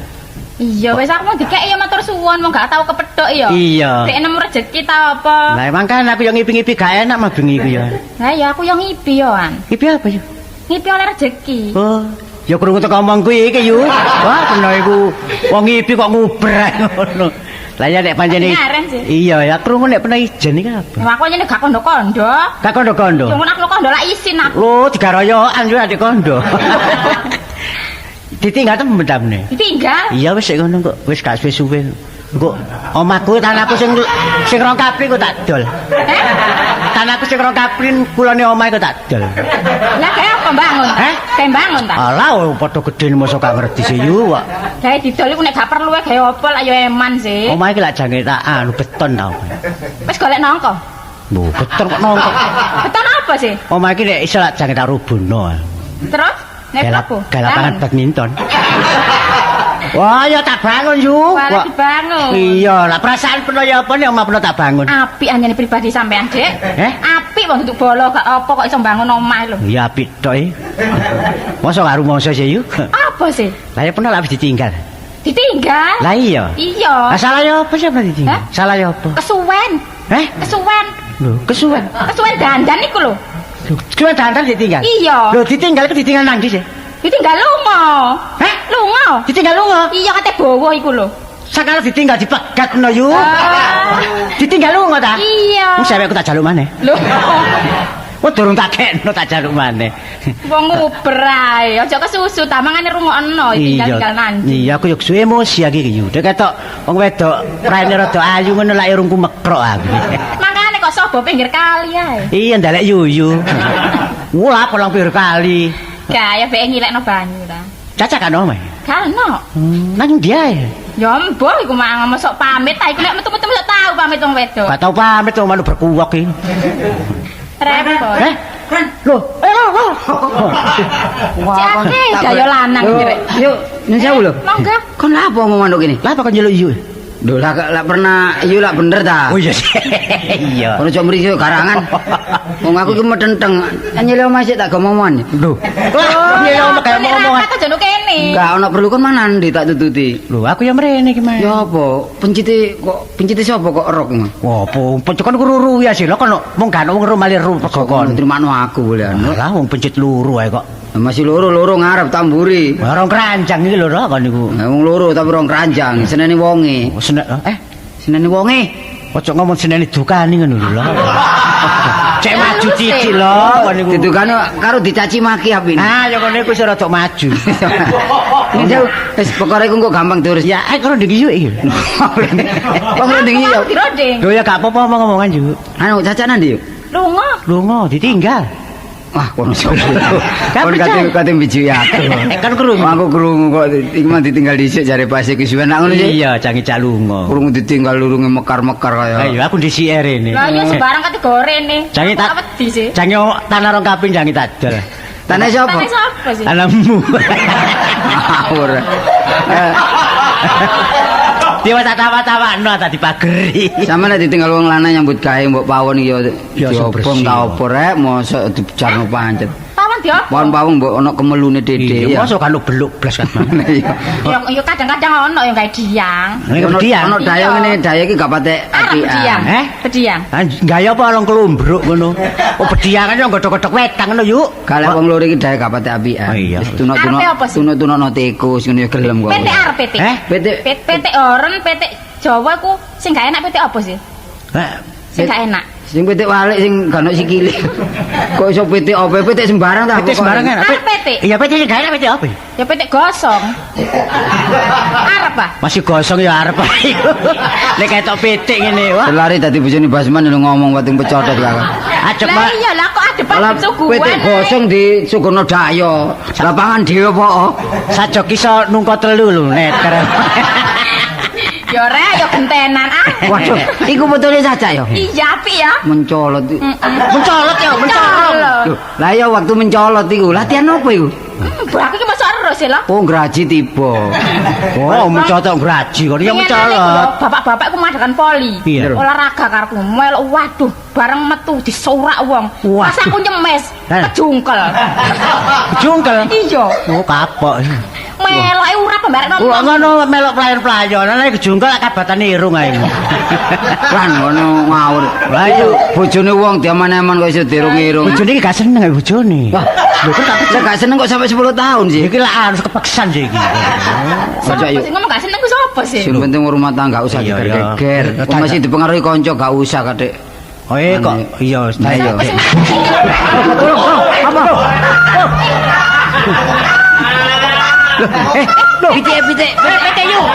Iya wis aku mau dikeki ya matur suwun wong gak tau kepethuk ya. Iya. Dek nemu rezeki ta apa? Lah emang kan aku yang ngipi-ngipi gak enak mah bengi ku ya. Lah ya aku yang ngipi yo an. Ngipi apa Yu? Ngipi oleh rezeki. Oh, ya krungu teko omongku iki Yu. Wah, peno iku wong ngipi kok ngubrek ngono. Lah ya nek pancene Ngaren sih. iya ya krungu nek peno ijen iki apa? Ya aku nyene gak kondo-kondo. Gak kondo-kondo. Yo aku kondo lah isin aku. Lho, digaroyokan yo adik kondo. Ditinggal temen tamne. Ditinggal. Iya wis sik ngono kok, wis gak suwe-suwe. Kok omahku tanahku sing rong kapri kok tak dol. Tanahku sing rong kapri kulone omahe kok tak dol. Lah kayak apa bangun? Kayak bangun ta? Alah padha gedhe mosok gak ngerti sih yu kok. Kayak didol iku nek gak perlu gawe apa lah ya eman sih. Omahe iki lak jange tak beton tau. Wis golek nangka. Lho, beton kok nongko. Beton apa sih? Omahe iki nek iso lak jange tak rubuhno. Terus nek apa? Kayak lapangan badminton. Wah, ya tak bangun yu. Wah, dibangun. Iya, lah perasaan peno ya apa nek omah peno tak bangun. Apik anjene pribadi sampean, Dik. Apik wong duduk bolo gak apa kok iso bangun omah lho. Ya apik tok e. Mosok karo mongso sih yu. Apa sih? Lah ya peno lak ditinggal. Ditinggal? Lah iya. Iya. Lah salah ya apa sih ditinggal? Salah ya apa? Kesuwen. Kesuwen. Lho, kesuwen. Kesuwen dandan iku lho. Kesuwen dandan ditinggal. Iya. Lho, ditinggal ditinggal nang ndi sih? Ditinggal lunga. Lunga. Ditinggal lunga? Iya kate bawa iku lho. Sakala ditinggal dipegat no yu. Ditinggal lunga ta? Iya. Wis sampe aku tak jaluk maneh. Lho. Wong durung tak kekno tak jaluk maneh. Wong nguber ae, aja kesusu ta mangane rungokno tinggal nanti. Iya, aku yo suwe emosi iki yu. Dek ketok wong wedok raine rada ayu ngono lak irungku mekrok aku. Makane kok sobo pinggir kali ae. Iya ndalek yuyu. Wah, polong pinggir kali. Kaya bek ngilekno banyu ta. Cacak kan omah? Kan ono. Nang ndi ae? Ya mbah iku mang mosok pamit ta iku nek metu-metu mosok tau pamit wong wedok. Gak tau pamit wong manuk berkuwak iki. Repot. Loh, Wah, gaya lanang iki rek. Yuk, nyun sewu lho. Monggo. Kon lha apa ngomong manuk ini? Lah apa kon nyeluk yu? Lho lah pernah iya lah bener ta. Oh iya. Iya. Ono cok mriki garangan. Wong aku iki medenteng. Nyele omah sik tak gomongan. Lho. Lah piye omah kaya omongan. Kata jono kene. mrene. Enggak ana perlu kon mana ndi tak tututi. Lho aku ya mrene iki Mas. Ya apa? Pencite sapa kok erok ngono? Apa pencet kon ruru ya sih lho kon mung gak ono wong malih ru pegokon. Terima aku boleh anu. Lah wong pencet luru ae kok. Masih loro ngarep tamburi. Orang keranjang iki lho kon niku. Nah, wong loro tapi rong keranjang, senene wonge. Senene wonge. Ojo ngomong senene dukane ngono lho. Cek maju cici lho kon niku. Didukane karo dicaci maki apine. Ah ya kon niku wis rada maju. Ini wis perkara iku kok gampang diurus. Ya karo ndek yuk iki. Wong ndek yo. Roding. Lho ya gak apa-apa ngomong-ngomongan yo. Anu cacanan ndi yo? Lunga. Ditinggal. Wah, kono sapa? Kan kate biji ya. Kan krungu. Aku krungu kok iki mah ditinggal dhisik jare pas iki suwen nak ngono sih. Iya, jange cak lunga. Krungu ditinggal lurunge mekar-mekar kaya. Ayo aku dhisik rene. Lah iya sembarang kate gorene. Jange tak wedi sih. jange tanah rong kaping jange tak dol. Tanah sapa? Tanah sapa sih? Tanahmu. Ngawur. Dia tak tawa-tawakno tak dipageri. Sama nek ditinggal wong lanang nyambut gawe mbok pawon iki Ya, yo diobong ta opo rek mosok dijarno pancet. Pawon dia. Pawon mbok ana kemelune dede Iya, ya. mosok kan beluk blas kan. Ya kadang-kadang ono yang gawe diang. Ono daya ngene, daya iki gak patek Bediang. apian. Bediang. Gaya apa long kelumbruk ngono. Oh bediangan yo godhok-godhok wedang ngono yuk. Galek wong loro iki daya gak patek apian. Oh, iya. Tuno-tuno Arepe apa sih? tuno-tuno tikus ngono ya gelem kok. PT arep PT. Pitik PT oren, PT Jawa ku sing gak enak PT apa sih? Sing gak enak. sing pitik walik sing gak ono sikile. Kok iso pitik opo pitik sembarang ta? Pitik sembarang kan. Arep PT. Iya PT sing gak enak PT apa? Ya PT gosong. Arep ah. Masih gosong ya arep ae. Nek ketok pitik ngene wah. Lari dadi bojone Basman lho ngomong pating pecotot kakak. Ajep Lah iya lah kok adepan Lah suguhan. pitik gosong di Sukono Dayo. Lapangan dhewe apa? Sajok iso nungko 3 lho meter. Ya rek ya gentenan ah. Waduh, iku betulnya saja ya. Iya apik ya. Mencolot. Mencolot ya, mencolot. Loh, lah ya waktu mencolot iku latihan apa iku? Aku iki masuk terus ya lho. Oh, graji tiba. Oh, mencolot graji kok ya mencolot. Bapak-bapak ku mengadakan poli. Iya. Olahraga karepku melok waduh bareng metu disurak wong. Wah. Pas aku nyemes, kejungkel. Jungkel. Iya. Oh, kapok. Meloke urap bareng nonton. Kok ngono melok playon-playon, nek kejungkel kabatan irung ae. Lan ngono ngawur. Lah iya bojone wong diaman-aman kok iso dirung-irung. Bojone iki gak seneng ae bojone. Wah, lho kok gak seneng kok sampai 10 tahun sih. Iki lah harus kepeksan sih iki. Baca yuk. Sing ngomong gak seneng ku sapa sih? Sing penting rumah tangga gak usah Iya, geger-geger. iya. Kok masih dipengaruhi kanca gak usah kadek. Oh kok iya Nah, iya. apa? Loh, pitik. PT yuk.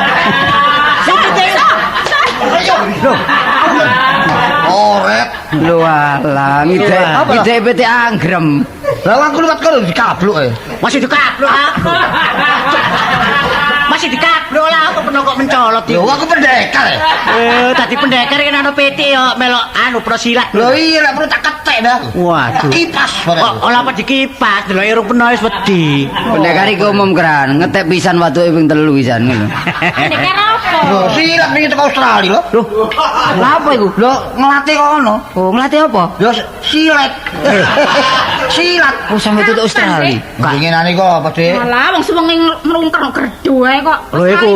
Orek. Lho alah, ngidek pitik anggrem. Lah aku liwat kono dikabluk ae. Masih dikabluk aku. Masih dikabluk lah aku pernah kok mencolot Lho aku pendekar. tadi pendekar kan ana PT yo melok anu prosilat. Lho iya nek perlu tak ketek dah. Waduh. Kipas Kok olah apa dikipas, delok irung peno wis wedi. Pendekar iki umum keran, ngetek pisan watuke ping 3 pisan ngono. Pendekar apa? Lho silat ning teko Australia lho. Loh, lha apa iku? Lho ngelatih kok ono. Oh, ngelatih apa? Lho silat. Silat. Oh, sampai tutup Australia. Pengenane kok apa, Dik? Alah wong suwengi ngrungker gerdu ae kok. Lho iku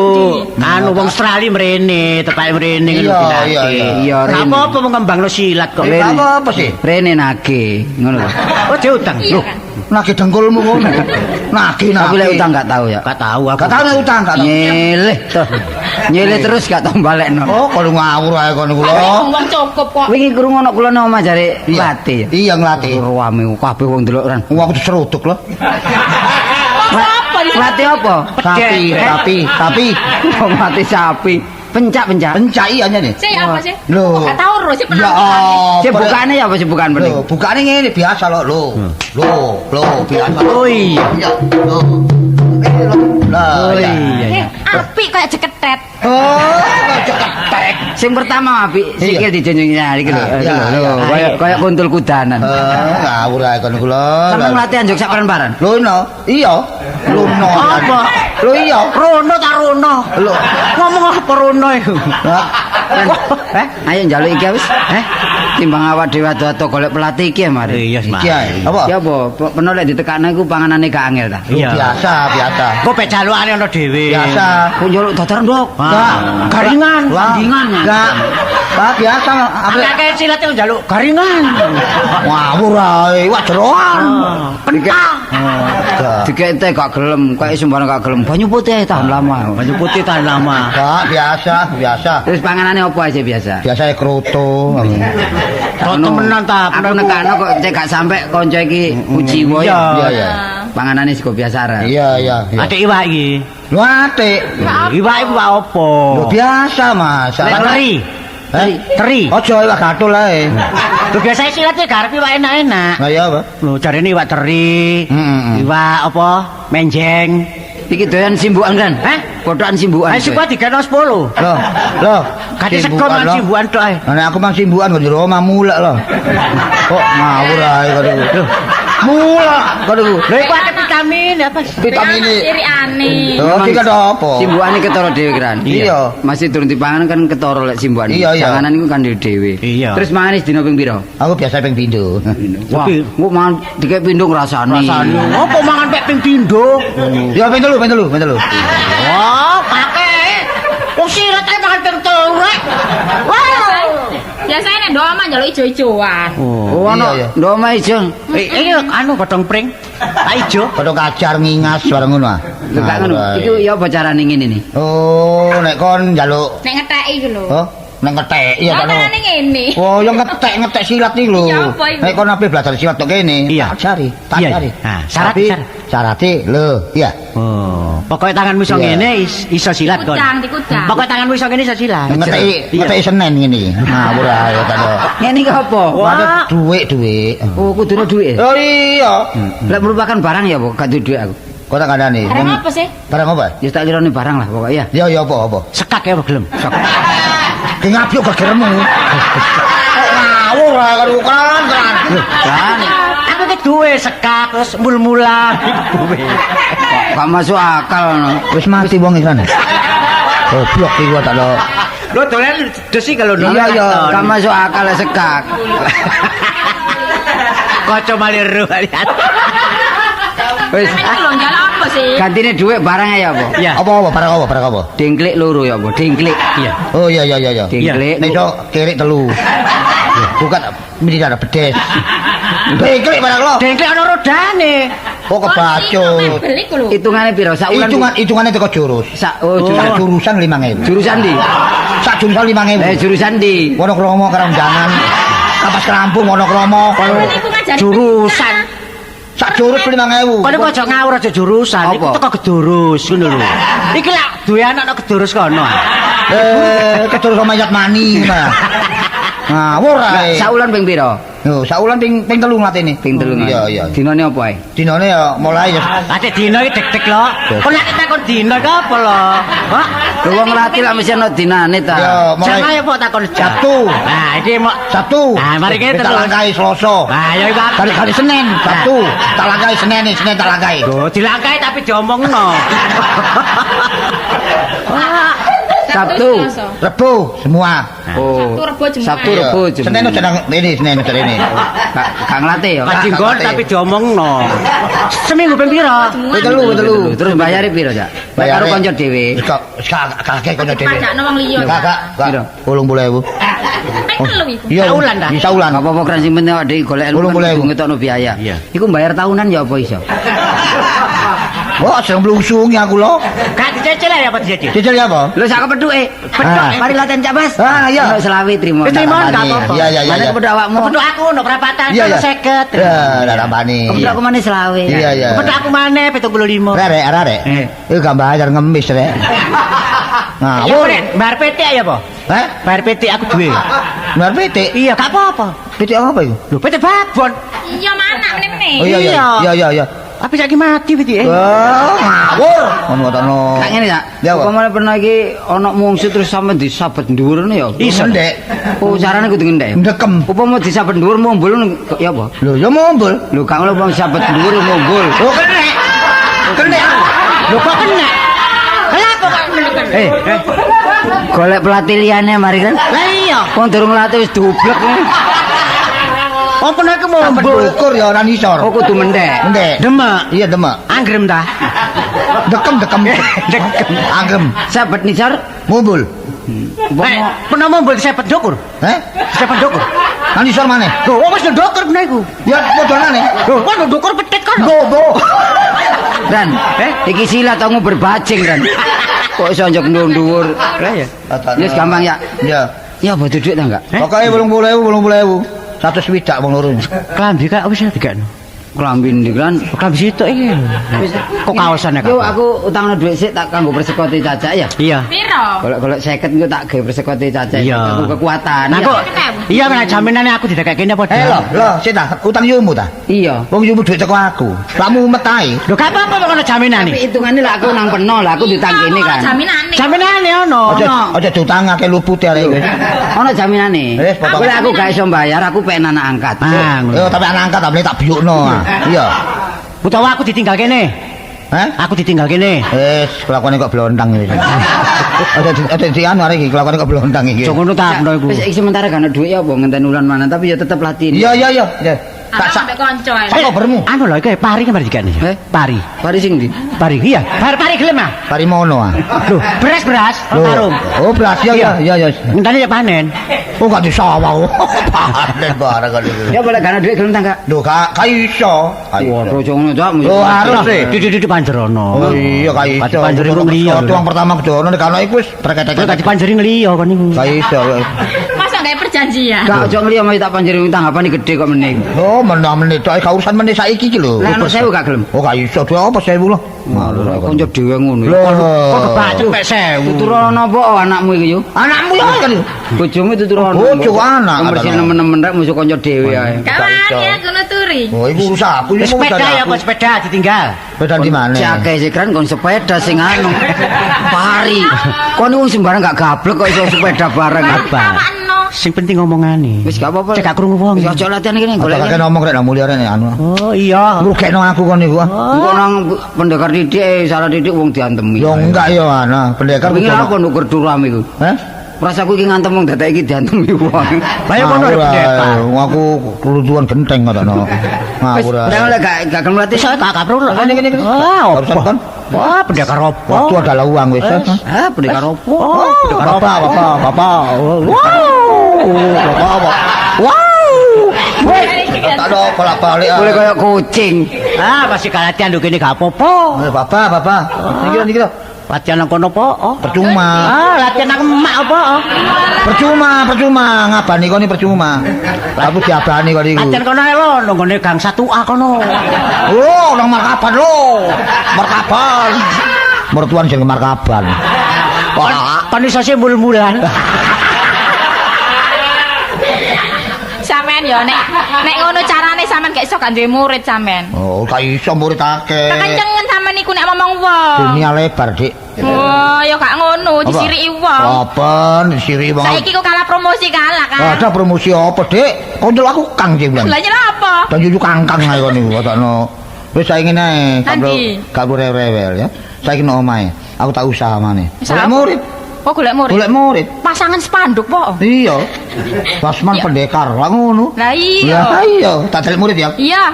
anu wong Australia mrene, tepake mrene ngono Iya, dilatih. iya, iya. Iya, Lah Ren. apa ngembangno silat kok. Ren. Apa sih? Rene nage, ngono lho. Oh diutang. Iya. Nagih dengkulmu ngono. Nagih. Tapi lek utang gak tahu ya. Gak tahu aku. Gak tau nek utang gak tau. Nyeleh toh. Nyeleh terus gak tau balekno. Oh, kalau ngawur ae kono kula. Wong cukup kok. Wingi krungu ana kula nang omah jare latih. Iya nglatih. Rame kabeh wong delok ran. Wong aku diseruduk lho. Apa iki? Latih apa? Tapi Wong mati sapi. Pencak. pencak iya nih. Sing apa sih? Lho. Gak tau terus sih Ya pernah. Sing bukane ya apa sing bukan Lho, bening? bukane ngene biasa lho. Lho, biasa. Oh iya. Iya, lho. Lah, Oh iya. Apik kayak jeketet. Oh, ceketek. Sing pertama apik sikil dijunjung nyari iki lho. Iya, iya. Kaya kuntul kudanan. Ngawur ae kono kula. Sampe latihan jog sak paran-paran. Lho no, iya. Lho no. Apa? Lho iya. Rono ta Rono? Lho. Ngomong apa Rono iku? Lah, Ayo njaluk iki wis. Timbang awak dhewe ado-ado golek pelatih iki ya mari. Iya, Mas. Iki ae. Apa? Ya apa? Peno lek ditekakno iku panganane gak angel ta. Iya. Biasa, biasa. Kok pek jalukane ana dhewe. Biasa. Kok nyoluk datar ndok. Enggak. Garingan. Tandingan. Enggak. Pak biasa. Akeh silat yo njaluk garingan. Ngawur ae. Wah jeroan. Kentang. Dikete gak gelem, kayak sembarang gak gelem. Banyu putih tahan lama. Banyu putih tahan lama. Enggak, biasa, biasa. Terus panganane apa aja biasa? Biasa kroto. Kok temenan ta? Aku nekakno kok cek gak sampe kanca iki uji wae. Iya, iya. Panganane sego biasa ra. Iya, iya, iya. Atik iwak iki. Lu atik. Iwak iku iwak apa? Lu biasa, Mas. Teri. Teri. Ojo iwak gatul ae. Lho biasane silat iki garep iwak enak-enak. Lah iya apa? Lho jarene iwak teri. Iwak apa? Menjeng. Iki doyan simbukan kan? Hah? Kotokan simbukan. Ayo sipat digano 10. Loh. Kate sego man simbukan tok ae. Nek aku mang simbukan kok jero omah mulek loh. Kok ngawur ae kok. Mulek kok. Lho iku akeh vitamin apa? Vitamin ini. Irikane. Oh, iki kan apa? Simbukane ketara dhewe kan. Iya. Masih turun dipangan kan ketara lek simbukane. Janganan iku kan dhewe. Iya. Terus mangan dina ping pira? Aku biasa ping pindho. Wah, Tapi- kok mangan dikek pindho ngrasani. Rasane opo mangan pek ping pindho? Ya ping telu. Wah, kakek. Wong sirat ae mangan ping 3 rek. Biasanya nek ndok omah njaluk ijo-ijoan. Oh, ono ndoma ijo. Iki anu godhong pring. Tak ijo. Padha kacar ngingas bareng ngono ah. Lho gak ngono. Iku ya apa carane ngene iki? Oh, nek kon njaluk Nek ngeteki iku lho. oh, nek ngetek iya Oh, kan. carane ngene. Oh, yang ngetek silat iki lho. Ya, apa iku? Nek kon ape belajar silat tok kene. Iya. Tak Iya, cari. nah, syarat- Tapi syarat. syarate lho, iya. Oh, pokoke tanganmu iso Iya. ngene iso silat kon. Dikudang. Pokoke tanganmu iso ngene iso silat. Ngeteki Senen ngene iki. Ngawur ae ta. Ngene iki apa? Waduh, duit. Oh, kudune duit. Oh iya. Lek merupakan barang ya, Pak, gak duwe duit aku. Kok tak kandhane? Barang apa sih? Barang apa? Ya tak kirane barang lah pokoknya. Ya apa? Sekak ya gelem. Ki ngapyo gegermu. Ngawur ae karo kan. Aku ki duwe sekak terus mul-mulan. Gak masuk akal ngono. Wis mati wong iki kan. Goblok iki gua tak lo. Lho dolen desi kalau Iya, gak masuk akal sekak. Kaca maliru lihat. Wis Iki lho njaluk apa sih? gantine dhuwit barang ya apa? Iya. Apa barang apa? Dengklik loro ya apa? Dengklik. Iya. Oh iya. Dengklik. Nek iso kirik telu. Bukan mesti ada bedes. Dengklik barang lo. Dengklik ana rodane. Kok kebacut. Beli ku lho. Hitungane piro? Sak wulan hitungane teko jurus. Jurusan 5.000. Jurusan ndi? Sak jurusan 5.000. Jurusan ndi? Wonokromo Karangjangan. Kapas Kerampung Wonokromo. Iku ngajari Jurusan. Sak jurus 5.000. Kono kok aja ngawur aja jurusan. Iku teko gedurus ngono lho. Iki lak duwe anak nang gedurus kono. Kedurus mayat mani. Ngawur ae. Sak wulan ping piro? Yo, sak wulan ping 3 ngatene. Ping 3. Iya. Dinane apa ae? Dinane ya mulai ya. Ate dina iki dek-dek lho. Kok nek takon dina ki apa lho? Hah? Lho wong latih lak mesti ana dinane ta. Ya, Jangan ya kok takon Sabtu. Nah, iki mau Sabtu. Nah, mari kita tak terus. langkai Selasa. Nah, ya iku aku. Kali Senin, Sabtu. Tak langkai Senin tak langkai. Lho, dilangkai tapi diomongno. Sabtu, Rebo semua. Sabtu, Rebo, Jumat. Sabtu, Rebo, Jumat. Senin udah Senin udah ini. Kang latih ya. Kajinggon tapi diomongno. Seminggu ping pira? Betul. Terus bayare piro, Cak? Bayar karo kanca dhewe. Kakek kanca dhewe. Pajakno wong liya. Kakak, 80.000. Telu iku. Iya, Saulan dah. Di saulan. Apa apa kan sing penting awake dhewe golek ilmu kan ngetokno biaya. Iya. Iku bayar tahunan ya apa iso? Wah, sing blungsungi aku lho. Gak dicecil ya apa dicecil? Cicil ya apa? Lho sak kepethuke. Mari latihan Cak Bas. Ah, iya. Ono selawe trimo. Terima gak apa-apa. Iya. Mana kepethuk awakmu? Kepethuk aku ono perapatan Iya, ono iya. 50. Ya, ora rampani. Kepethuk aku mana selawe. Iya. Kepethuk aku maneh 75. Rek. Iku gak bayar ngemis rek. Nah, Ya Rek, bayar PT ya apa? Hah? Bayar PT aku duwe. Benar PT. Iya, gak apa-apa. PT apa itu? Lho, PT babon. Iya mana meneh. Oh iya. Tapi saiki mati PT. Wah, ngawur. Ngono ngono. Kak ngene ya. Ya, apa? Upamane pernah iki ana mungsuh terus sampe disabet dhuwur ngene ya. Iso ndek. Oh, carane kudu ngendek. Ndekem. Upama disabet dhuwur mumbul ya apa? Lho, ya mombol. Lho kang lho upama disabet dhuwur mumbul. Lho kena. Lho kok kena? Kenapa kok kena? Golek pelatih liyane mari kan. Lah iya. Wong durung latih wis dublek. Apa nek Sampai mombol? ukur ya ora nisor. Oh kudu mendek. Mendek. Demek. Iya demek. Anggrem ta? Dekem. Anggem. Sabet nisor. Mumbul. Pernah mombol sepet ndukur. Sepet ndukur. Nang nisor maneh. Lho, wis ndukur kena iku. Ya podonane. Lho, kok ndukur petit kan? Bo. Dan, iki silat aku berbajing kan. Kok iso njok dhuwur. Lah ya. Wis gampang ya. Ya. Ya butuh duit ta enggak? Pokoke 80.000. 100 wong loro. Klambi kak wis dikekno. Klambi ndiklan, klambi sitok iki. Kok kaosan kak? Yo aku utangno dhuwit sik tak kanggo persekote cacak ya. Iya. Piro? Golek-golek 50 engko tak gawe persekote cacak. Iya. Aku kekuatan. Nah, kok iya kan jaminane aku didekekne apa Lho, sik ta, utang yumu ta? Iya. Wong yumu dhuwit teko aku. Lamu mumet ae. Lho gak apa-apa kok ana jaminane. Tapi hitungane lah aku nang peno lah aku ditang kene kan. Jaminane. Jaminane ono. Aja diutangake luput arek kowe. Ono jaminane. Wis, potong. Boleh aku gak iso bayar, aku pengen anak angkat. Ah, Yo tapi anak angkat tak biyukno. Iya. utawa aku ditinggal kene. Hah? Aku ditinggal kene. Kelakuane kok blontang iki. Ada di anu arek iki kelakuane kok blontang iki. Jok ngono ta peno iku. Wis iki sementara gak ana duit ya apa ngenteni ulan mana tapi ya tetep latih. Iya. Tak sampe kanca. Saka bermu. Anu lho iki pari kan dikene. Pari. Pari sing ndi? Pari iya. Pari gelem ah. Parimono ah. Lho, beras karung. Oh, beras ya. Ngenteni ya panen. Oh, gak disawah. Panen barang kali iki. Ya boleh gak ana duit gelem ta gak? Lho, gak iso. Waduh, jangan cak. Oh, harus sih. Dididik panjerono. Oh iya, gak iso. Pati panjeri wong liya. Tuang pertama kedono nek ana iku wis berketek. Gak dipanjeri ngeliya kon niku. Gak iso. Masa gak perjanjian? Gak ojo ngeliya mau tak panjeri tanggapane gede kok meneh. Oh, menit tok gak urusan meneh saiki iki lho. Lah ana 1000 gak gelem. Oh, gak iso. Dua apa 1000 lho. Kanca dhewe ngono. Kok kebacet pek 1000. Tuturono apa anakmu iki yo? Anakmu ya kan. Bojomu tuturono. Bojo anak. Mesti nemen-nemen rek musuh kanca dhewe ae. Kawan ya kuno turi. Oh, iku urusan aku iki Sepeda ya kok sepeda ditinggal. Sepeda di mana? Cake sekran kon sepeda sing anu. Pari. Kon wong sembarang gak gablek kok iso sepeda bareng apa. Kawanno. Sing penting ngomongane. Wis gak apa-apa. Cek gak krungu wong. Wis aja latihan kene golek. Kakek ngomong rek nang mulia rek anu. Oh iya. Ngrugekno aku kon niku. Engko nang pendekar didik salah didik wong diantemi. Yo enggak yo ana, pendekar Wingi aku nukur duram iku. Hah? Rasaku iki ngantem wong dadak iki diantemi wong. Lah ya kono pendekar. Aku kelutuan genteng ngono. Wis Ngawur. nek oleh gak gelem latih. Iso gak perlu. Kene. Ah, Barusan kan wah, pendekar opo? waktu adalah uang wis. Ah, pendekar opo? Bapak. Wow. Tak ada bolak-balik. Boleh kaya kucing. Ah, masih latihan lho kene gak apa-apa. Bapak. Niki lho. Latihan nang kono apa? Percuma. Ah, latihan nang emak apa? Percuma. Ngabani koni percuma. Aku diabani kok niku. Latihan kono ae lho, nang ngene Gang 1A kono. Oh, nang markaban lho. Markaban. Mertuan jeneng markaban. Kon iso sih mul-mulan. Sampean yo nek ngono carane sampean gak iso gak duwe murid sampean. Oh, gak iso murid akeh. Tak kencengen sampean niku nek ngomong wong. Dunia lebar, Dik. Oh, ya gak ngono, disiriki wong. Apa disiri wong? Saiki kok kalah promosi kalah kan. Ada promosi apa, Dik? Kondol aku Kang Jemlan. Lah nyela apa? Dan juju kangkang ae kon niku watokno. Wis saiki ae, Nanti. kabur rewel ya. Saiki nang omahe. Aku tak usaha maneh. Usaha Golek apa? murid. Oh, golek murid. Golek murid. Pasangan spanduk po. Iya. Pasman Iya. pendekar lah ngono. Lah Lah iya. iya, tak delek murid ya. Iya.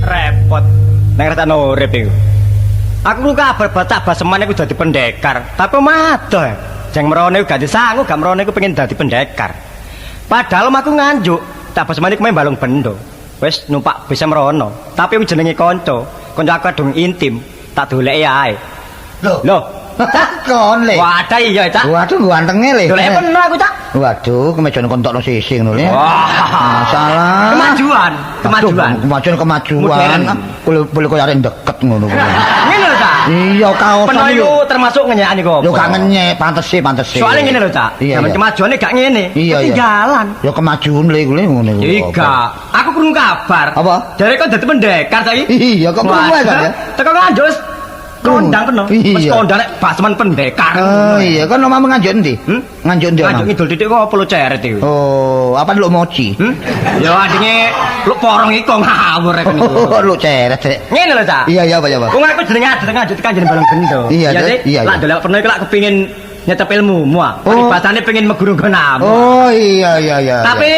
Repot nek ngertano urip iku. Aku ku kabar batak baseman iku dadi pendekar, tapi madoh. Jeng merone gak disangu, gak merone iku pengen dadi pendekar. Padahal aku nganjuk, tak baseman iku main balung bendo. Wis numpak bisa merono, tapi wong jenenge kanca aku dong intim, tak doleki ae. Loh, Kon le. wadah iya, Cak. Waduh gantenge le. Doleki bener aku, Cak. Waduh, kemejane kontokno sising ngono le. Wah, Salah. kemajuan. Kemajuan. Modern. Boleh koyo arek deket ngono. Ngene lho, Cak. Iya kaosan Peno iku. iku termasuk ngenyek iku. Yo gak ngenyek, pantes sih. Soale ngene lho, Cak. Iya, Zaman iya. kemajuane gak ngene. Iya, iya. Ketinggalan. Yo kemajuan lho iku ngene iku. Iya, aku krungu kabar. Apa? Jare kok dadi pendekar saiki. Iya, kok krungu ae kan ya? Teko Nganjuk wis kondang peno. Wis Iya. kondang nek baseman pendekar. Oh iya, kan omamu nganjuk endi? Nganjuk endi Nganjuk omah? ngidul titik kok apa lo ceret iku. Oh, apa lu moci? Ya adine lu porong iku ngawur rek niku. Oh, lu ceret sik. Ngene lho, Cak. Iya, iya, apa ya, Pak? Wong aku jenenge Ngajut kan jeneng balong gendo. Iya, Ya, Cak. Cik? Iya, Lah iya. delok pernah iku lak kepengin nyetep ilmu ah. Oh. Paribasane pengen meguru gonamu. Oh, iya, iya, iya. Tapi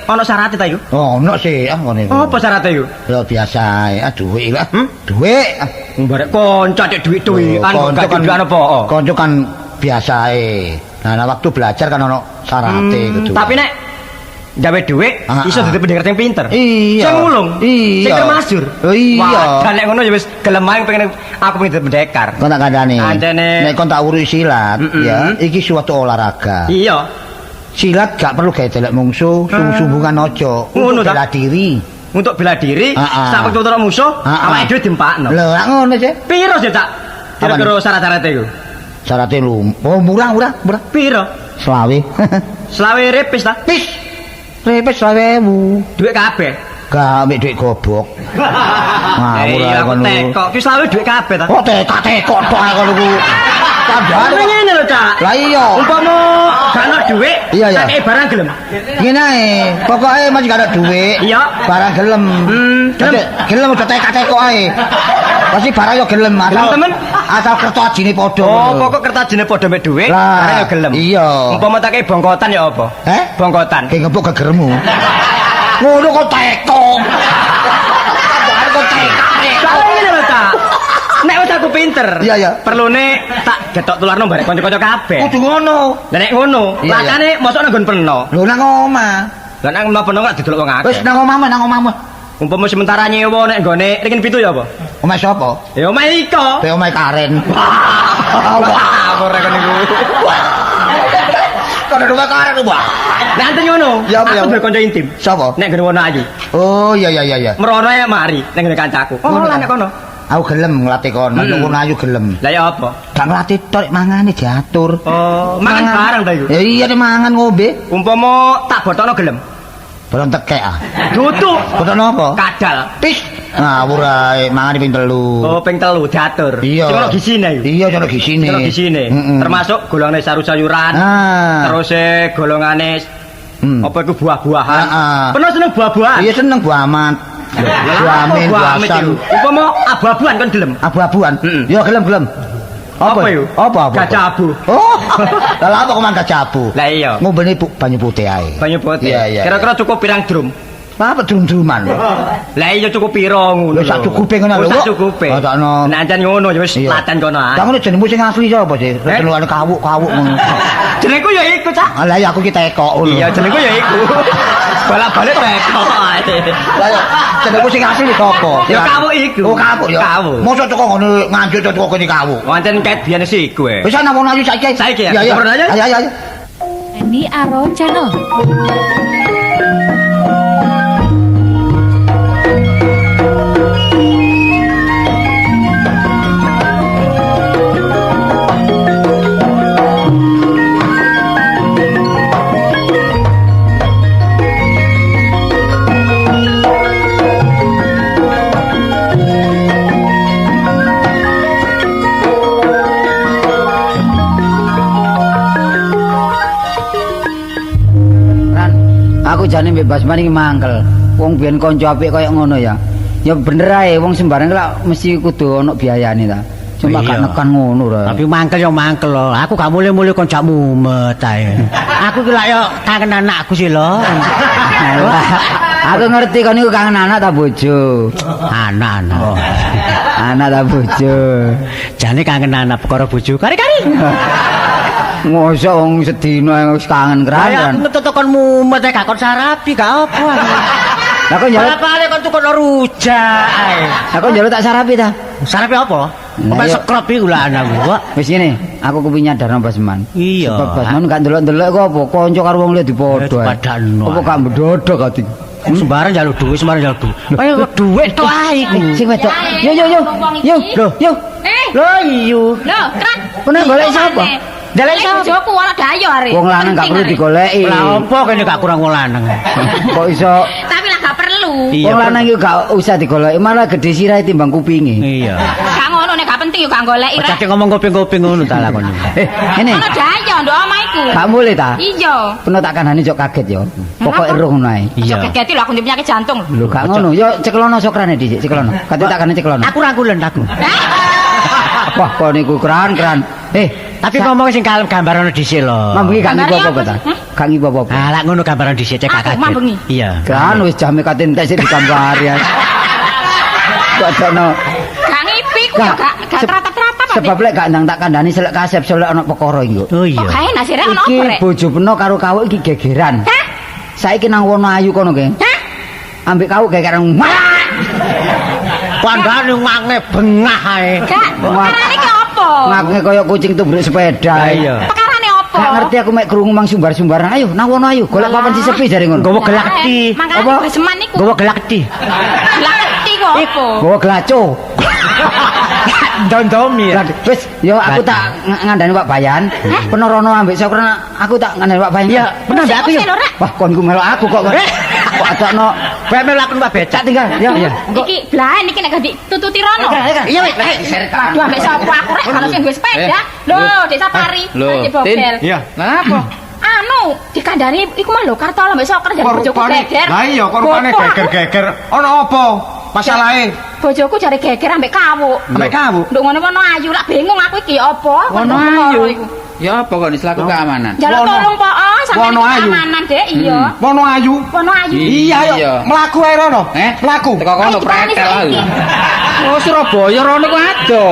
ono syaratnya ta iku? Oh, ono sih, ngene iku. Apa syaratnya iku? Ya biasa ae, dhuwit lah. Dhuwit. Barek kanca cek duit-duitan kok gak dudukan apa? Konco kan biasa ae. Nah, waktu belajar kan ono syarate gitu. Tapi nek gawe dhuwit iso dadi pendekar sing pinter. Iya. Sing ulung. Iya. Sing termasur. Oh, iya. Wah, nek ngono ya wis gelem ae pengen aku pengen dadi pendekar. Kon tak kandhani. Antene- Nek kon tak urus silat, ya, iki suatu olahraga. Iya. Silat gak perlu gawe delek mungsuh, sung-sunggungan aja. Ngono Untuk ta? bela diri. Untuk bela diri, sak wektu ora musuh, awake dhewe diempakno. Lho, lak ngono sih. Piro sih, Cak? Kira-kira syarat-syaratnya iku? Syaratnya lu. Oh, murah. Piro? Selawe. Selawe repis ta? Pis. Repes 20.000. Duit kabeh. Gak ambek duit gobok. Iya, aku tekok. Ki selawe duit kabeh ta? Kok tekok tok ae kono ku. Kandhane Apa ngene lho, Cak? Lah iya. Umpama gak ono duit, Iya, iya. tak barang gelem. Ngene ae, pokoke masih gak ada duit. Iya. Barang gelem. Gelem. Gelem udah tekok ae. Pasti barang yo gelem Gelem, temen? Asal kertas ajine padha. Oh, pokok kertajine padha mek duit, Lah, barang ya gelem. iya. Umpama tak kei bongkotan ya apa? Bongkotan. Kayak ngepuk gegermu. Ngono kok tekok. Barang kok tekok. Soale ngene lho, Cak. Nek wis aku pinter, Iya, iya. perlune tak getok tularno barek kanca-kanca kabeh. Kudu ngono. Lah nek ngono, Iya, lakane mosok nang nggon peno. Lho nang omah. Lah nang omah peno gak didelok wong akeh. Wis nang omahmu. Umpama sementara nyewa nek nggone ringin pitu ya apa? Omah sapa? Ya omah iko. Be omah Karen. Wah, ora kene iku. Kan ada omah Karen, Pak. Nek anten ngono, Ya, apa, ya? aku duwe kanca intim. Sapa? Nek ngene wono ayu. Oh, iya. Merono ya mari nek ngene kancaku. Oh, lah nek kono. Aku gelem nglatih kon, nek ngono ayu gelem. Lah ya apa? Gak nglatih tok mangane diatur. Oh, mangan bareng ta iku. Ya iya nek mangan ngombe. Umpama tak botokno gelem. Belum tekek ah. Dudu. Botokno apa? Kadal. Pis. Ngawur ae, mangan ping 3. Oh, ping 3 diatur. Iya. Sing ono gisine iku. Iya, ono gisine. Ono gisine. Termasuk golongane sayur-sayuran. Terus golongane apa iku buah-buahan. Penuh seneng buah-buahan. Iya seneng buah amat. Buah amin, buah asam. Umpama abu-abuan kan gelem. Abu-abuan. Ya gelem. Apa iku? Apa? Gajah abu. Oh. Lah apa kok mangga abu? Lah iya. Ngombene banyu putih ae. Banyu putih. Iya. Kira-kira cukup pirang drum? Apa drum-druman? Lah iya cukup piro ngono. Lho sak cukupe ngono lho. Sak cukupe. Oh, sakno. Nek ancen ngono ya wis Iya. latan kono ae. Kamu jenengmu sing asli sapa sih? Jenengane kawuk-kawuk ngono. Jenengku ya iku, Cak. Lah ya aku ki tekok ngono. Iya, jenengku ya iku. Balak-balik tekok ae. Lah ya jenengku sing asli sapa? Ya kawuk iku. Oh kawuk ya. Kawuk. Mosok teko ngono nganjuk teko kene kawuk. Wonten ket biyen sih iku. Wis ana wong ayu saiki. Saiki ya? Iya. Sabar aja. Ayo. Ini Aro Channel. Aku jane mbek Basman iki mangkel. Wong biyen kanca apik kaya ngono ya. Ya bener ae wong sembarang lak mesti kudu ana biayane ta. Cuma gak nekan ngono ra. Tapi mangkel ya mangkel lho. Aku gak mulai-mulai kancamu mumet ae. Aku ki lak yo kangen anakku sih lho. Aku ngerti kon niku kangen anak ta bojo. Anak-anak. Anak ta bojo. Jane kangen anak perkara bojo. Kari-kari. Mosok wong sedina wis kangen Lah keran. aku ngetut kon mumet ae gak kon sarapi gak apa. Lah kok njaluk Apa-apa kon tukon rujak ae. Lah kok njaluk tak sarapi ta? Sarapi apa? Nah, Apa iya. sekrop iku lah anakku. Wis ngene, aku kepengin nyadarno Basman. Iya. Sebab Basman gak ndelok-ndelok kok apa kanca karo wong liya dipadha. Dipadakno. Apa gak mbedodok ati? Sembarang njaluk duit. Ayo duit tok ae iku. Sing wedok. Yo. Wong iki. Yo. Eh, Lho iya. Lho, Kran. Pernah golek sapa? Golek sapa? Bojoku ana dayo are. Wong lanang gak perlu digoleki. Lah opo kene gak kurang wong lanang. Kok iso Tapi lah gak perlu. Iya, wong lanang iki gak usah digoleki, malah gede sirahe timbang kupinge. Iya. Gak ngono nek gak penting yo gak goleki rek. Cacing ngomong kuping-kuping ngono ta lakone. Ngene. Ana dayo ndok omah iku. Gak boleh ta? Iya. Peno tak kandhani jok kaget yo. Pokoke roh ngono ae. Iya. Gegeti lho aku ndek penyakit jantung. Lho gak ngono, yo ceklono sokrane dhisik, ceklono. Kate tak kandhani ceklono. Aku ra kulen aku. Wah, kok niku kran. Tapi ngomong sing kalem gambaran dhisik lho. Mambengi gak ngipo Gambare apa ta? apa? Gak ngipo apa. Ah, lak ngono gambaran dhisik cek Aku kaget. mambengi. Iya. Kan wis jame kate entek sik digambar ya. Kok dono. Gak ngipi ku yo gak teratat-teratat apa. Sebab lek gak ndang tak kandhani selek kasep selek ana perkara iki. Oh iya. Kok gawe nasi rek ono Iki apa rek? bojo peno karo kawuk iki gegeran. Hah? Saiki nang Wonoayu kono ge. Hah? Ambek kawuk gegeran. Pandane ngange bengah ae. Gak, perkarane ki apa? Ngake kaya kucing tubruk sepeda. Iya. Perkarane apa? Gak ngerti aku mek krungu mang sumbar-sumbaran. Ayo nang Wonoayu golek papan sing sepi jare ngono. Gowo gelakti. Mangkane Apa? baseman niku. Gowo gelakti. Gelakti kok apa? Gowo glaco. Dondomi. Lah, wis yo aku tak ngandani Pak Bayan. Peno rono ambek Sokran aku tak ngandani Pak Bayan. Iya, bener mbak aku ya. Lho, Rek. Wah, kon ku melok aku kok. Kok adakno Bae melakon Pak Becak. cak tinggal. Yo. Iki blaen iki nek gak ditututi rono. Iya, wis. Aduh ambek sapa aku rek kalau sing duwe sepeda. Lho, Dek Sapari. Lho, Aja bobel. Iya. Lah apa? Anu, dikandani iku mah lho Kartola mbek Soker jare bojoku geger. Lah iya kok rupane Gopo aku. geger-geger. Ono apa? Masalahe Bojoku jare geger ambek kawuk. ambek kamu. Nduk ngono ayu lak bingung aku iki apa? Wonoayu. Ya apa kok selaku keamanan? Jaluk tolong po, sampeyan Wonoayu. keamanan Dek, iya. Wonoayu. Wonoayu. Iya ayo mlaku ae rono. Mlaku. Teko kono Ayo, dipani pretel aku. saiki. Oh Surabaya rono ku ado.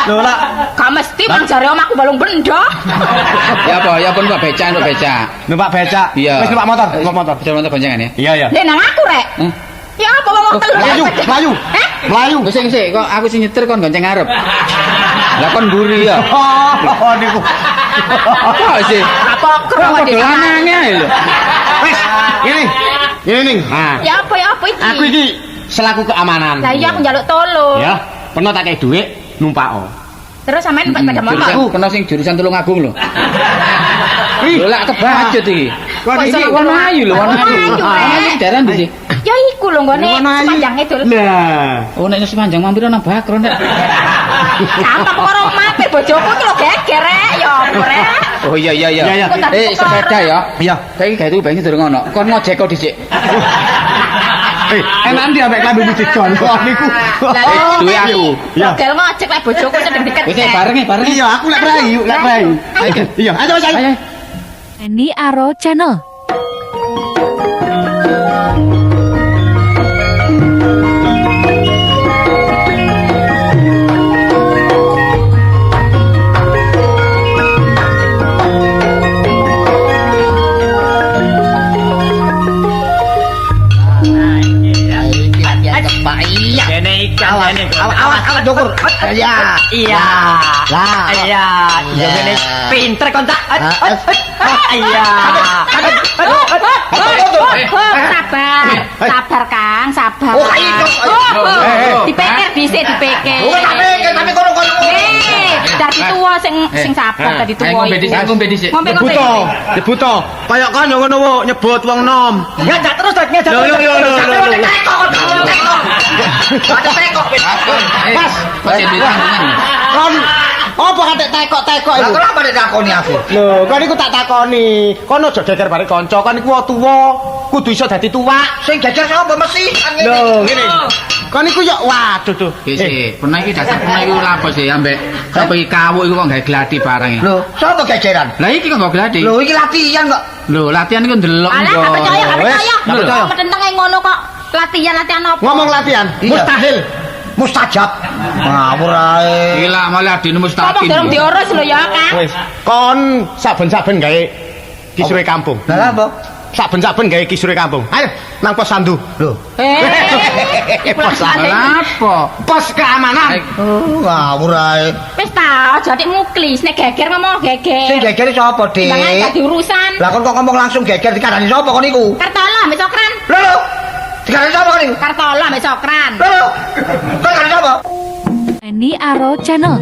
Lho lah Gak mesti mang jare omahku balung bendo. Ya apa? Ya pun Pak Becak, Pak Becak. numpak becak. Iya. Wis numpak motor, numpak motor. Bisa motor boncengan ya? Iya iya. Dek nang aku rek. Ya apa ngomong telu. Melayu, melayu. Melayu. Sing kok aku sing nyetir kon gonceng ngarep. Lah kon mburi ya. Oh niku. Apa sih? Apa kro Kok Dek? dolanane lho. Wis, ngene. Ngene. Nah, Ya apa iki? aku iki selaku keamanan. Lah iya aku njaluk tolong. Ya, pernah tak kei dhuwit numpak. Terus sampean numpak sepeda motor. Jurusan kena sing jurusan Tulungagung lho. Lho lak kebacut iki. Kok Iki iso Wonoayu lho, Wonoayu. Wonoayu, Rek. Wonoayu daerah ndi sih? Ya iku lho nggone sepanjang itu. Lah, Oh nek sepanjang mampir nang Bakron nek. Apa karo mampir bojoku iki lho geger rek ya apa rek. Oh iya iya iya. Iya, iya. Sepeda ya. iya. Saiki gawe tuku bensin durung ono. Kon ngojek kok dhisik. Enak ndi ambek klambi dicon kok niku. Lah Duwe aku. Iya. Gel ngojek lek bojoku sedeng diket. Wis bareng bareng. Iya, aku lek prayu, lek prayu. Iya, ayo wis ayo. Ini Aro Channel. Kene ikan kene. Awas ndukur. Ya. Iya. Lah. Iya. Ya kene pinter kon tak. Iya. Sabar. Sabar Kang, sabar. Oh, ayo, ayo. Dipikir dhisik dipikir. Oh, tapi kono-kono. Dadi tuwa sing sabar dadi tuwa. Ngombe dhisik, ngombe dhisik. Ngombe. Debuto. Kayak kan ngono wo nyebut wong nom. Ngajak terus tak ngajak. Pas. Masih ditanggungan. Kon apa katek tekok-tekok iku? Lah kenapa nek takoni aku? Lho, kan iku tak takoni. Kon aja geger bare kanca, kan iku tuwa, kudu iso dadi tuwak. Sing geger sapa mesti? Lho, ngene. Kon iku ya waduh tuh. Sik, pernah iki dasar pernah iku lha apa sih ambek sapa iki kawuk iku kok gawe gladi barang ya. Lho, sapa gegeran? Lah iki kok gawe gladi. Lho, iki latihan kok. Lho, latihan iku ndelok Alah, gak percaya, gak percaya. Gak percaya. Metenteng ngono kok. Latihan apa? Ngomong latihan, Iya. mustahil. Mustajab. Ngawur ae. Gila malah adine Ngomong mustaqim. dorong diurus lho ya, Kang. Wis, kon saben-saben gawe kisure kampung. Lah apa? Saben-saben gawe kisure kampung. Ayo nang pos sandu. Lho, Pos Apa? pos keamanan. ngawur ae. Wis ta, aja dik muklis, nek geger ngomong geger. Sing geger sapa, Dik? Jangan dadi urusan. Lah kon kok ngomong langsung geger dikandani sapa kon niku? Kartola mbek Sokran. Lho, dikandani sapa kon niku? Kartola mbek Sokran. Lho, kon kandani sapa? Feni Aro Channel.